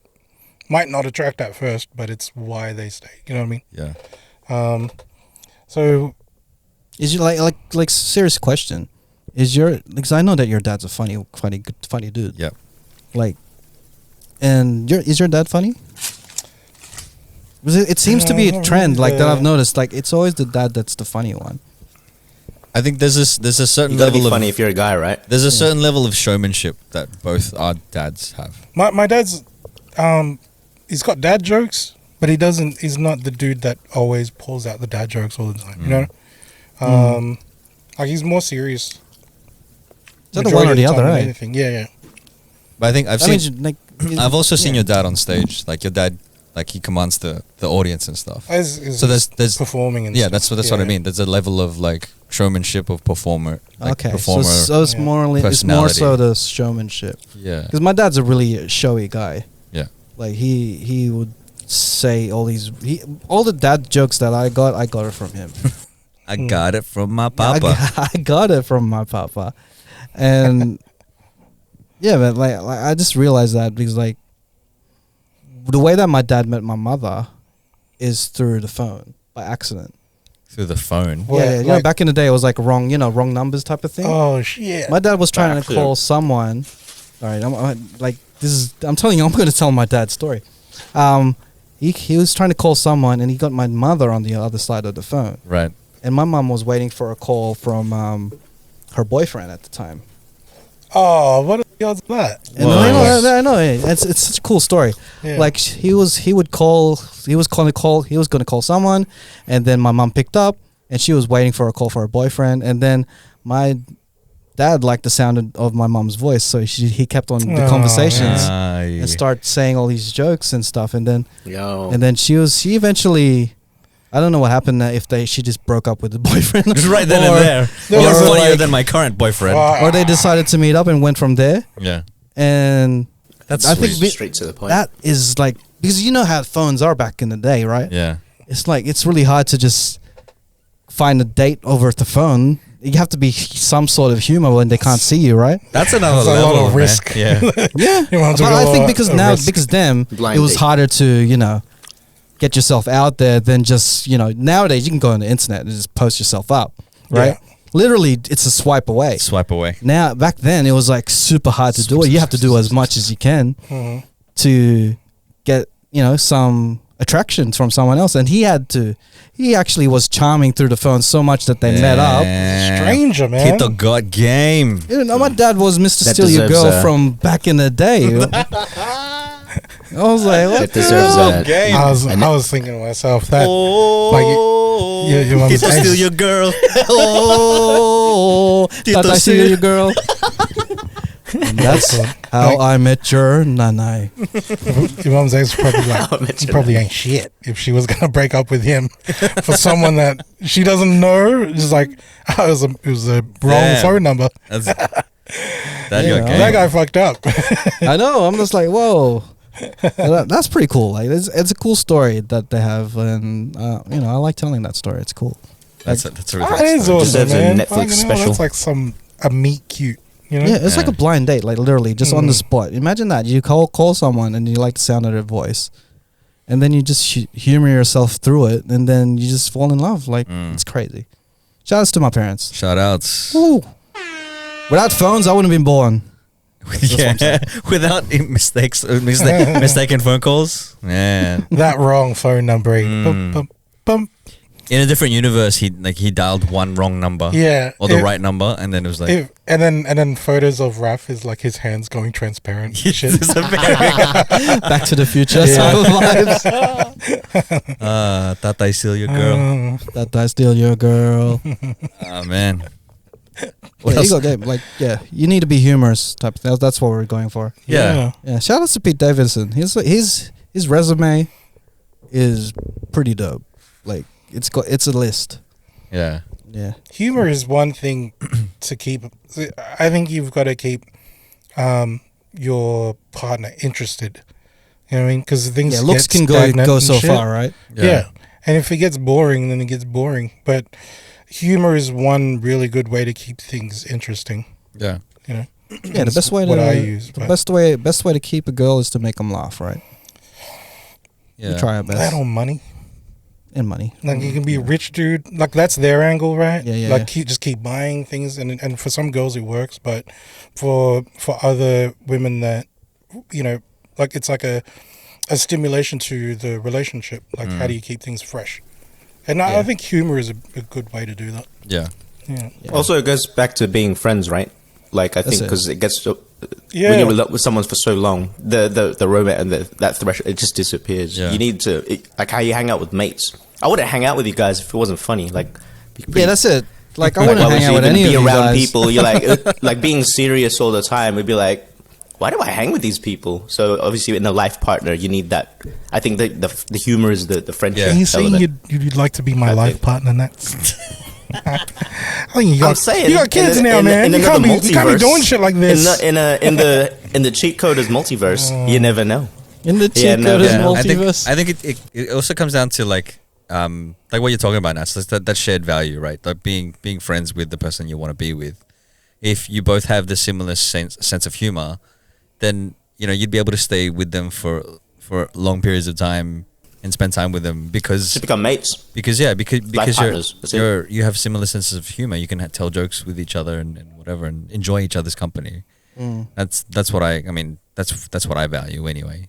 might not attract at first, but it's why they stay. You know what I mean?
yeah.
So
Is you like serious question? Is your because I know that your dad's a funny dude.
Yeah.
Like, and is your dad funny? It seems to be a
not
trend
really
like that I've
the-
noticed. Like it's always the dad that's the funny one.
I think there's a certain
You gotta be
level
funny
of
if you're a guy, right?
there's a certain level of showmanship that both our dads have.
my dad's he's got dad jokes, but he's not the dude that always pulls out the dad jokes all the time. You know, like he's more serious.
Is that the one or
majority
the
of
other,
time than
right?
anything. Yeah.
But I think I've
I mean,
seen
like
I've also seen
yeah.
your dad on stage. Like your dad, like he commands the audience and stuff.
As
So there's
performing and
yeah,
stuff.
that's what I mean. There's a level of like showmanship of performer. Like
Okay,
performer.
so it's
Yeah.
it's more so
personality.
the showmanship.
Yeah,
Because my dad's a really showy guy.
yeah,
Like he would say all all the dad jokes that I got it from him.
I got it from my
I
papa.
got, I got it from my papa, and yeah, but like I just realized that because like the way that my dad met my mother is through the phone by accident.
Through the phone.
What,
yeah, you know,
like-
back in the day, it was like wrong numbers type of thing.
Oh shit!
My dad was trying to
Back
call someone. All right, I'm telling you, I'm going to tell my dad's story. He was trying to call someone, and he got my mother on the other side of the phone.
Right.
And my mom was waiting for a call from her boyfriend at the time.
Oh, what are the odds of that?
And
Wow.
I know, it's such a cool story.
Yeah.
Like he was going to call someone, and then my mom picked up, and she was waiting for a call for her boyfriend, and then my dad liked the sound of my mom's voice, so he kept on the
Oh,
conversations
Aye.
and start saying all these jokes and stuff, and then
Yo.
she eventually. I don't know what happened she just broke up with the boyfriend.
Just right then
Or-
and there.
There
You're
was a,
funnier
like-
than my current boyfriend.
Wow.
Or they decided to meet up and went from there.
Yeah.
And
That's
I
sweet.
think
Straight to the point.
that is like, because you know how phones are back in the day, right?
Yeah.
It's like, it's really hard to just find a date over the phone. You have to be some sort of humor when they can't see you, right?
That's another
That's a
level
lot of
man.
risk.
Yeah.
Yeah.
You want
But
to
I
go
think
a
because
risk.
them,
Blind
it was
date.
harder to, get yourself out there than just, nowadays you can go on the internet and just post yourself up, right?
Yeah.
Literally, it's a swipe away.
Swipe away.
Now, back then, it was like super hard to do it. You have to do as much as you can to get, some attraction from someone else. And he actually was charming through the phone so much that they met up.
Stranger, man.
Tito got game.
My dad was Mr.
That
Steal Your
deserves
Girl
a-
from back in the day. I was like, what
That
the
deserves
hell?
a.
game.
I was thinking to myself that
Oh,
your mom's
Tito
ex-
steal your girl.
Oh,
Tito
Tata
Steal.
Steal Your Girl. And that's How I Met Your Nanai.
Your mum's ex probably
How I Met
like,
Your
probably ain't shit if she was gonna break up with him for someone that she doesn't know. Just like, oh, it was a wrong
Damn.
phone number.
That's, that
Yeah.
you're okay.
That guy fucked up.
I know. I'm just like, whoa. That's pretty cool. Like, it's a cool story that they have, and you know, I like telling that story. It's cool.
That's a really
That
great
is
story.
awesome,
Deserves a
man.
Netflix
Fucking hell,
special.
That's like a meet cute. You know?
Yeah, it's like
Yeah.
a blind date, like literally just on the spot. Imagine that you call someone and you like the sound of their voice, and then you just humor yourself through it, and then you just fall in love. Like it's crazy. Shout outs to my parents.
Shout outs.
Woo. Without phones, I wouldn't have been born.
Yeah, without mistaken phone calls. Man,
That wrong phone number. Bum, bum, bum.
in a different universe, he dialed one wrong number.
Yeah.
or the right number, and then it was like.
And then photos of Raph is like his hands going transparent. and shit.
It's a very-
Back to the Future
Yeah.
style vibes.
Tata, I steal your girl.
That I steal your girl.
Oh man.
Yeah, you got game. Like, yeah, you need to be humorous type of thing. That's what we're going for.
Yeah.
Yeah, shout outs to Pete Davidson. His resume is pretty dope. Like, it's a list.
Yeah.
Yeah.
Humor is one thing to keep. I think you've got to keep your partner interested. You know what I mean? Because things
Yeah, looks
get
can
stagnant
go
and
so
shit.
far, right?
Yeah. And if it gets boring, then it gets boring. But humor is one really good way to keep things interesting.
Yeah.
You know.
Yeah, the best way
what
to
I use,
the
but-
best way to keep a girl is to make them laugh, right?
Yeah.
We try our
That
best.
on money.
And money.
Like you can be a rich dude. Like that's their angle, right?
Yeah, yeah,
Like
yeah.
just keep buying things, and for some girls it works, but for other women that, you know, like it's like a stimulation to the relationship. Like how do you keep things fresh? And I think humor is a good way to do that.
Yeah.
Yeah.
Also, it goes back to being friends, right? Like I think
That's it.
because it gets to,
Yeah.
when you're with someone for so long, the romance and that threshold it just disappears.
Yeah.
You need to like how you hang out with mates. I wouldn't hang out with you guys if it wasn't funny. Like,
Yeah, that's it. Like, I
like,
wouldn't
why would
hang
you
out with
even
any of
be
you
around
guys.
people? You're like like being serious all the time. Would be like, why do I hang with these people? So obviously, in a life partner, you need that. I think the humor is the friendship.
Are you saying
element.
you'd like to be my
I
life
think-
partner, Natz? I think you
I'm
got,
saying
you got kids now, man. You
another
can't be doing shit like this.
In the Cheatcoders multiverse, you never know.
In the
Yeah, no,
Cheatcoders
yeah.
multiverse.
I think it also comes down to like what you're talking about, Natz. That shared value, right? Like being friends with the person you want to be with. If you both have the similar sense of humor, then you know you'd be able to stay with them for long periods of time and spend time with them because
Just become mates.
because
partners, that's it.
you have similar senses of humor. You can tell jokes with each other and whatever and enjoy each other's company. That's what I mean. That's what I value anyway.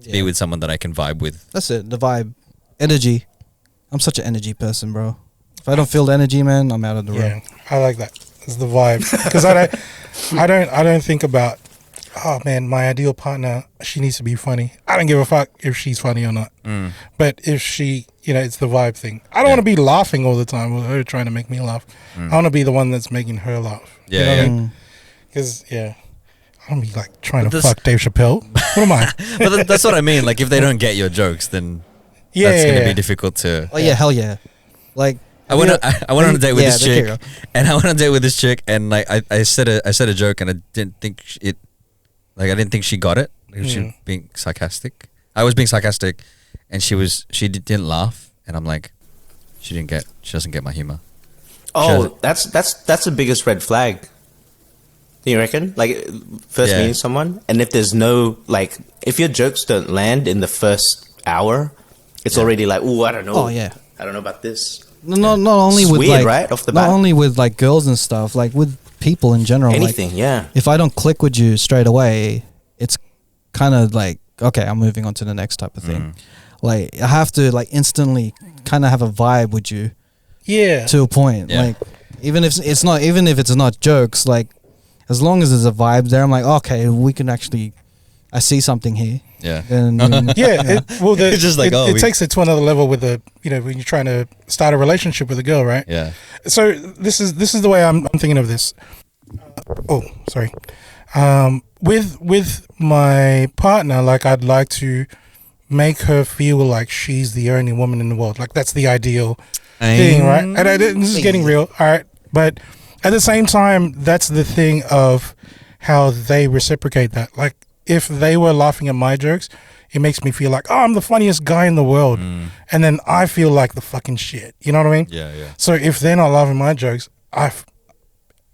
To be with someone that I can vibe with.
That's it. The vibe, energy. I'm such an energy person, bro. If I don't feel the energy, man, I'm out of the room.
Yeah, I like that. It's the vibe because I don't think about. Oh man, my ideal partner, she needs to be funny. I don't give a fuck if she's funny or not. But if she, you know, it's the vibe thing. I don't want to be laughing all the time with her trying to make me laugh. I want to be the one that's making her laugh.
Yeah,
you know
yeah.
what I mean? Because I don't be like trying
But
to
this-
fuck Dave Chappelle. What am I?
But that's what I mean. Like if they don't get your jokes, then
Yeah,
that's gonna
yeah.
be difficult to.
Oh yeah, hell yeah. Like
I went on a date with this
there you
chick,
go.
and I went on a date with this chick, and like I said a joke, and I didn't think I didn't think she got it. Like, she was being sarcastic. I was being sarcastic, and she didn't laugh, and I'm like, she doesn't get my humor.
Oh, that's the biggest red flag. Do you reckon? Like first
Yeah.
meeting someone, and if there's no like, if your jokes don't land in the first hour, it's already like, oh, I don't know.
Oh, yeah.
I don't know about this.
not only
It's
with
weird,
like
right? Off the
not
bat.
only with like girls and stuff, like with people in general.
Anything,
like,
yeah.
if I don't click with you straight away, it's kind of like, okay, I'm moving on to the next type of thing. Like I have to like instantly kind of have a vibe with you
Yeah.
to a point.
Yeah.
Like even if it's not jokes, like as long as there's a vibe there, I'm like, okay, we can actually. I see something here.
Yeah.
And
Yeah,
It's just like,
it takes it to another level with when you're trying to start a relationship with a girl, right?
Yeah.
So this is the way I'm thinking of this. Oh, sorry. With my partner, like I'd like to make her feel like she's the only woman in the world. Like that's the ideal thing, right? And this is getting real, all right? But at the same time, that's the thing of how they reciprocate that. Like if they were laughing at my jokes, it makes me feel like, oh, I'm the funniest guy in the world. And then I feel like the fucking shit. You know what I mean?
Yeah, yeah.
So if they're not laughing at my jokes,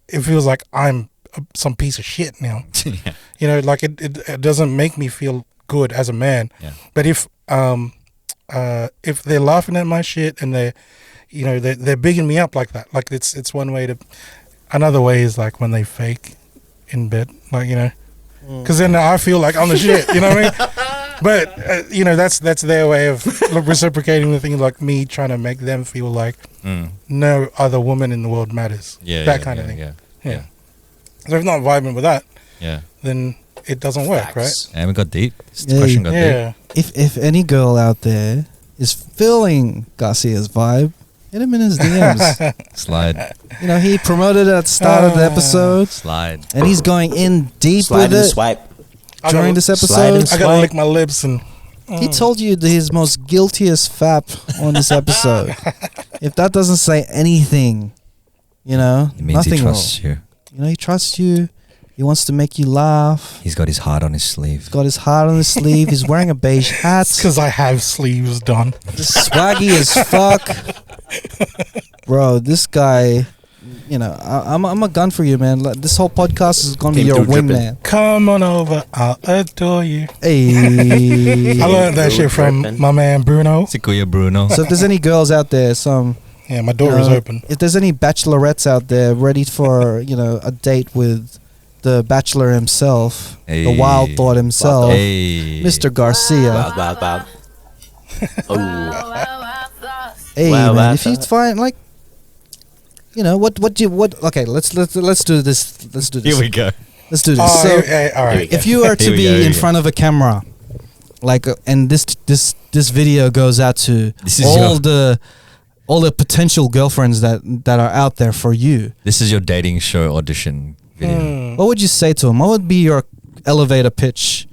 it feels like I'm some piece of shit now.
Yeah.
You know, like it doesn't make me feel good as a man.
Yeah.
But if they're laughing at my shit and they're bigging me up like that, like it's one way to. Another way is like when they fake in bed, like because then I feel like I'm the shit. You know what I mean? But that's their way of reciprocating the thing, like me trying to make them feel like no other woman in the world matters. That kind of thing. Yeah. So if not vibing with that, then it doesn't work, right?
And we got deep. This question got deep.
If any girl out there is feeling Garcia's vibe, hit him in his DMs.
Slide.
He promoted it at the start of the episode.
Slide.
And he's going in deep
Slide
with
and
it
swipe.
during this
slide
episode.
and
I gotta lick my lips and.
He told you his most guiltiest fap on this episode. If that doesn't say anything,
It means
nothing
he trusts
will.
you.
He trusts you. He wants to make you laugh.
He's got his heart on his sleeve.
He's got his heart on his sleeve. He's wearing a beige hat.
Because I have sleeves done.
Swaggy as fuck. Bro, this guy, I'm a gun for you, man. This whole podcast is going to be your wingman.
Come on over, I'll adore you.
Hey.
I learned that shit from my man Bruno.
Sikuya Bruno.
So if there's any girls out there,
Yeah, my door is open.
If there's any bachelorettes out there ready for, a date with the bachelor himself, the wild thought himself, Mr. Garcia.
Wow.
Hey,
Wow,
man,
wow,
if you find okay, let's do this. Let's do this.
Here we go.
Let's do this.
Oh,
So,
all right.
if you are to
Here we
be
go, here
in
we go.
front of a camera, and this video goes out to
This is
all the potential girlfriends that are out there for you,
This is your dating show audition video.
what would you say to them? What would be your elevator pitch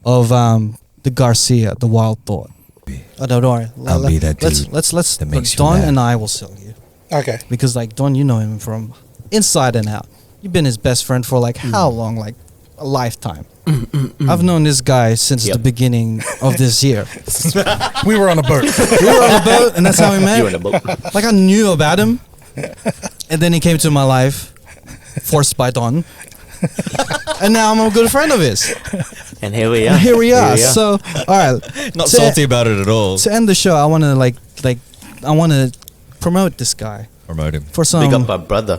of the Garcia, the wild thought? Oh, no, don't worry.
I'll be that dude
Let's
that makes you
Don
laugh.
and I will sell you.
Okay.
Because Don, you know him from inside and out. You've been his best friend for how long? Like a lifetime. I've known this guy since the beginning of this year.
We were on a boat.
We were on a boat, and that's how we met.
You in a boat.
Like I knew about him, and then he came to my life, forced by Don, and now I'm a good friend of his.
And here we are.
And here we are. So, all right.
Not
To-
salty about it at all.
To end the show, I want to promote this guy
Promote him.
for
Big up
some
our brother.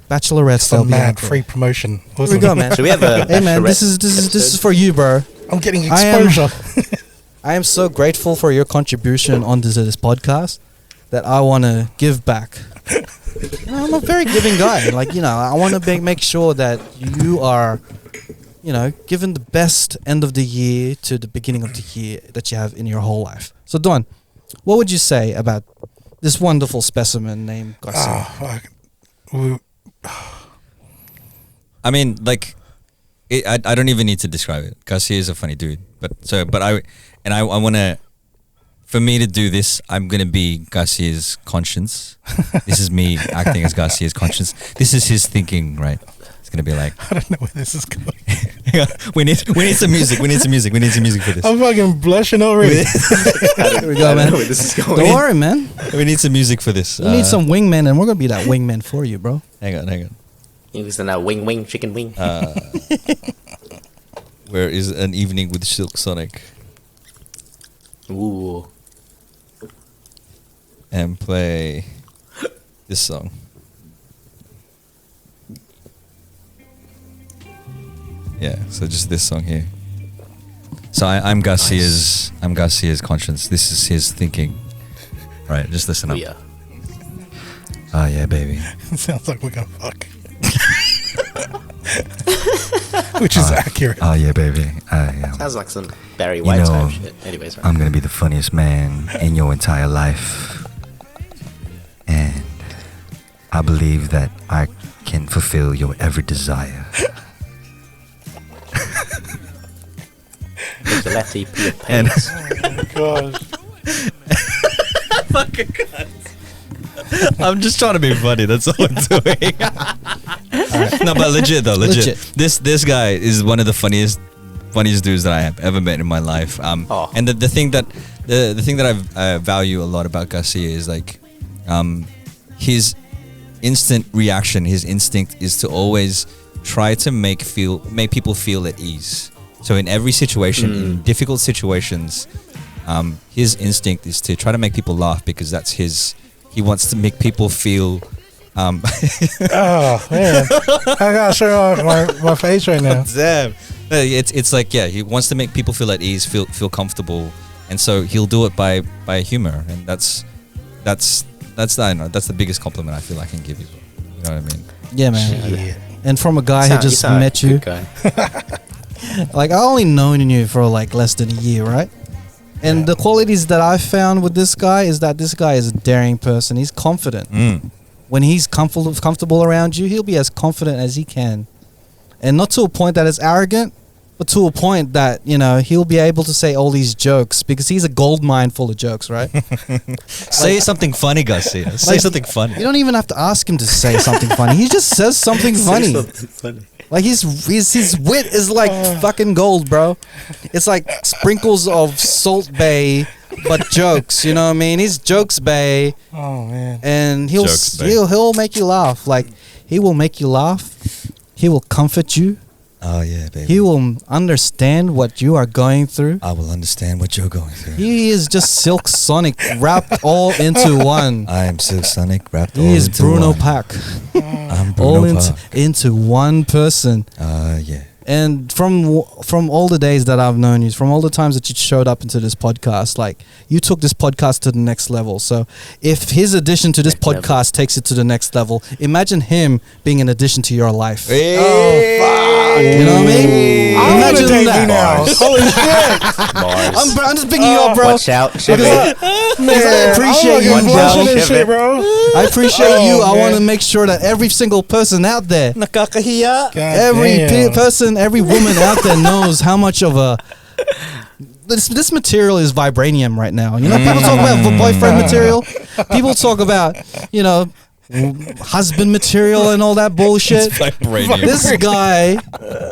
bachelorettes.
Some
that'll be out
mad
there.
free promotion.
Here we go, man.
Should we have a
Hey man, this
bachelorette
is for you, bro.
I'm getting
I am-
exposure.
I am so grateful for your contribution on this podcast that I want to give back. I'm a very giving guy. I want to make sure that you are, given the best end of the year to the beginning of the year that you have in your whole life. So, Don, what would you say about this wonderful specimen named Garcia?
I mean, I don't even need to describe it. Garcia is a funny dude. I want to, for me to do this, I'm going to be Garcia's conscience. This is me acting as Garcia's conscience. This is his thinking, right? It's going to be like,
I don't know where this is going.
we need some music. We need some music for this.
I'm fucking blushing already.
Here we go, man.
where this is going.
Don't worry, man.
We need some music for this.
We need some wingmen, and we're going to be that wingman for you, bro.
Hang on.
You listen to wing, chicken wing.
Where is An Evening with Silk Sonic?
Ooh.
And play this song. Yeah, so just this song here. So I'm Garcia's conscience. This is his thinking. Right, just listen up.
Yeah.
Oh yeah, baby.
Sounds like we're gonna fuck. Which is accurate.
Oh yeah, baby.
Sounds like some Barry White type shit. Anyways, right.
I'm gonna be the funniest man in your entire life, and
I believe that I can fulfill your every desire.
Make the last EP of pains.
Gosh.
Fucking God. I'm just trying to be funny. That's all I'm doing. No, but legit though, legit. This guy is one of the funniest dudes that I have ever met in my life. And the thing that I value a lot about Garcia is like, his instant reaction, his instinct is to always try to make people feel at ease. So in every situation, in difficult situations, his instinct is to try to make people laugh because that's his. He wants to make people feel.
Oh man, I gotta show off my face right now.
Damn. It's like, yeah, he wants to make people feel at ease, feel comfortable, and so he'll do it by humor, and that's I don't know, that's the biggest compliment I feel I can give you. You know what I mean?
Yeah, man.
Yeah.
And from a guy who just met you, like I only known you for like less than a year, right? And the qualities that I found with this guy is that this guy is a daring person. He's confident. When he's comfortable around you, he'll be as confident as he can. And not to a point that is arrogant, but to a point that, you know, he'll be able to say all these jokes because he's a gold mine full of jokes, right?
Say something funny, Garcia. Say something funny.
You don't even have to ask him to say something funny. He just says something funny. Like his wit is like fucking gold, bro. It's like sprinkles of Salt Bay, but jokes. You know what I mean? He's jokes bay.
Oh man.
And he'll make you laugh. Like he will make you laugh. He will comfort you.
Oh yeah, baby.
He will understand what you are going through.
I will understand what you're going through.
He is just Silk Sonic wrapped all into one.
I am Silk Sonic wrapped all
He is
into
Bruno
one.
Pack.
I'm Bruno
All
Park.
into one person.
Yeah.
And from all the days that I've known you, from all the times that you showed up into this podcast, like you took this podcast to the next level. So if his addition to this podcast takes it to the next level, imagine him being an addition to your life.
Hey.
Oh fuck!
You know what I mean?
I want to
Imagine
take
that.
you now. Holy shit!
Bars.
I'm just picking you up, bro.
Watch out, Chevy.
I appreciate you,
I'm blushing
bro.
and shit, bro.
I appreciate you. I
man.
want to make sure that every single person out there,
Nakakahiya.
God
every
damn.
person, every woman out there knows how much of a this material is vibranium right now. You know, people talk about boyfriend material. People talk about, you know, husband material and all that bullshit.
Vibranium.
This guy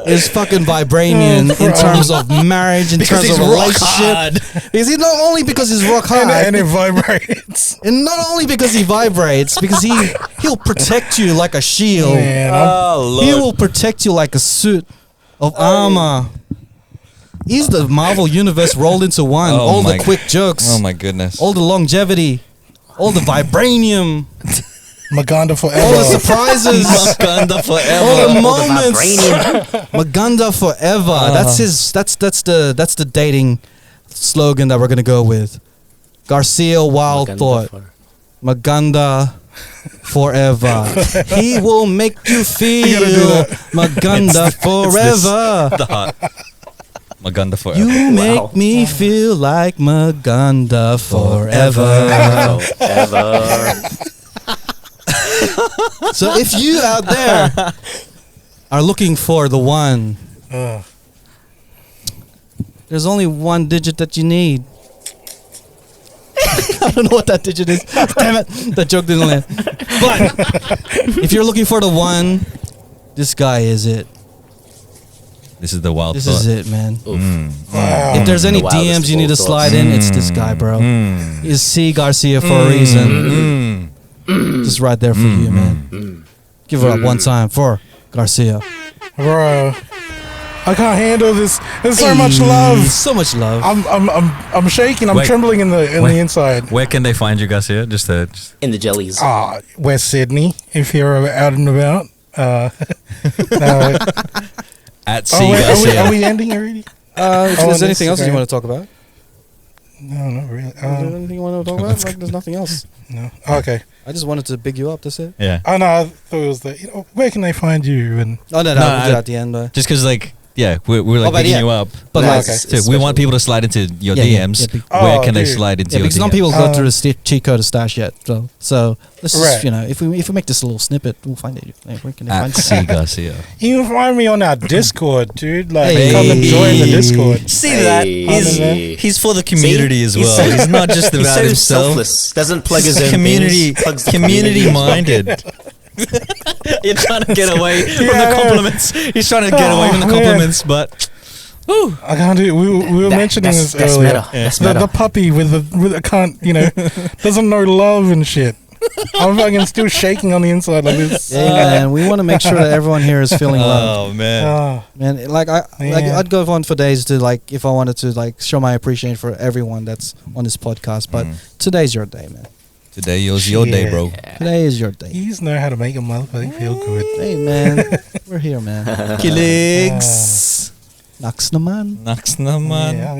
is fucking vibranium in terms of marriage, in
Because
terms
he's
of
rock
relationship.
hard.
Because he's not only because he's rock hard,
And it vibrates.
and not only because he vibrates, because he'll protect you like a shield.
Man,
Oh,
He
Lord.
will protect you like a suit of armor. He's the Marvel universe rolled into one.
Oh
All the
my-
quick jokes,
Oh my goodness.
all the longevity, all the vibranium,
Maganda
all the
forever.
surprises,
Maganda
all
forever.
the moments.
Vibranium.
Maganda forever. That's his. That's the dating slogan that we're gonna go with. Garcia Wild Thought. Maganda forever. He will make you feel Maganda forever.
The heart. Maganda forever.
You make me feel like Maganda forever.
Ever.
So if you out there are looking for the one, there's only one digit that you need. I don't know what that digit is. Damn it, that joke didn't land. But if you're looking for the one, this guy is it.
This is the wild
This
thought.
is it, man.
Wow.
If there's any
The wildest
DMs you need to
of all
slide in, it's this guy, bro. Is C Garcia for a reason. Just right there for you, man. Give it up one time for Garcia.
Bro, I can't handle this. There's so much love.
So much love.
I'm shaking. I'm
Wait.
trembling in the
Wait.
inside.
Where can they find you, Garcia? Just
In the jellies.
West Sydney. If you're out and about.
At C Garcia.
Are we ending already?
If
on
there's anything else you
Instagram.
want to talk about?
No, not really.
Is there anything you want to talk about? Like, there's nothing else.
No. Okay.
I just wanted to big you up, that's it.
yeah.
Oh no, I thought it was the. Where can they find you? And
Oh, no,
No,
we'll do
I-
that at the end.
Just because like
we're like
but
picking
yeah.
you up.
But
Yeah,
like,
okay.
So we want people to slide into your
Yeah, yeah,
DMs.
yeah,
Where
Oh,
can they
dude.
slide into
yeah,
your
because
DMs?
some people go through the cheat code stash yet. So let's just,
Right.
you know, if we make this a little snippet, we'll find it. Like, where can they
At
find
C
it?
Garcia.
You can find me on our Discord, dude. Like,
Hey.
come and join the Discord.
See
Hey.
that?
Hey.
He's for the community as well.
so-
He's not just
He's
about
so
himself.
selfless. Doesn't plug his
He's
own
community
things, plugs the
community
as well.
minded. You're trying to get away from
Yeah, I
the
know.
compliments. He's trying to get away from the
Oh, man.
compliments, but whew.
I can't do it. We were mentioning this
That's
earlier.
meta. That's
The
meta.
puppy with the can't, you know, doesn't know love and shit. I'm fucking still shaking on the inside like this.
Yeah, man. We want to make sure that everyone here is feeling loved.
Oh man.
Oh,
Man, like
Yeah.
I'd go on for days to like if I wanted to like show my appreciation for everyone that's on this podcast. But today's your day, man.
Today is your day,
Shit.
bro.
Today is your day.
you just know how to make a motherfucker feel good.
Hey, man, we're here, man.
Killings.
Naks naman.
Naks naman.
Yeah,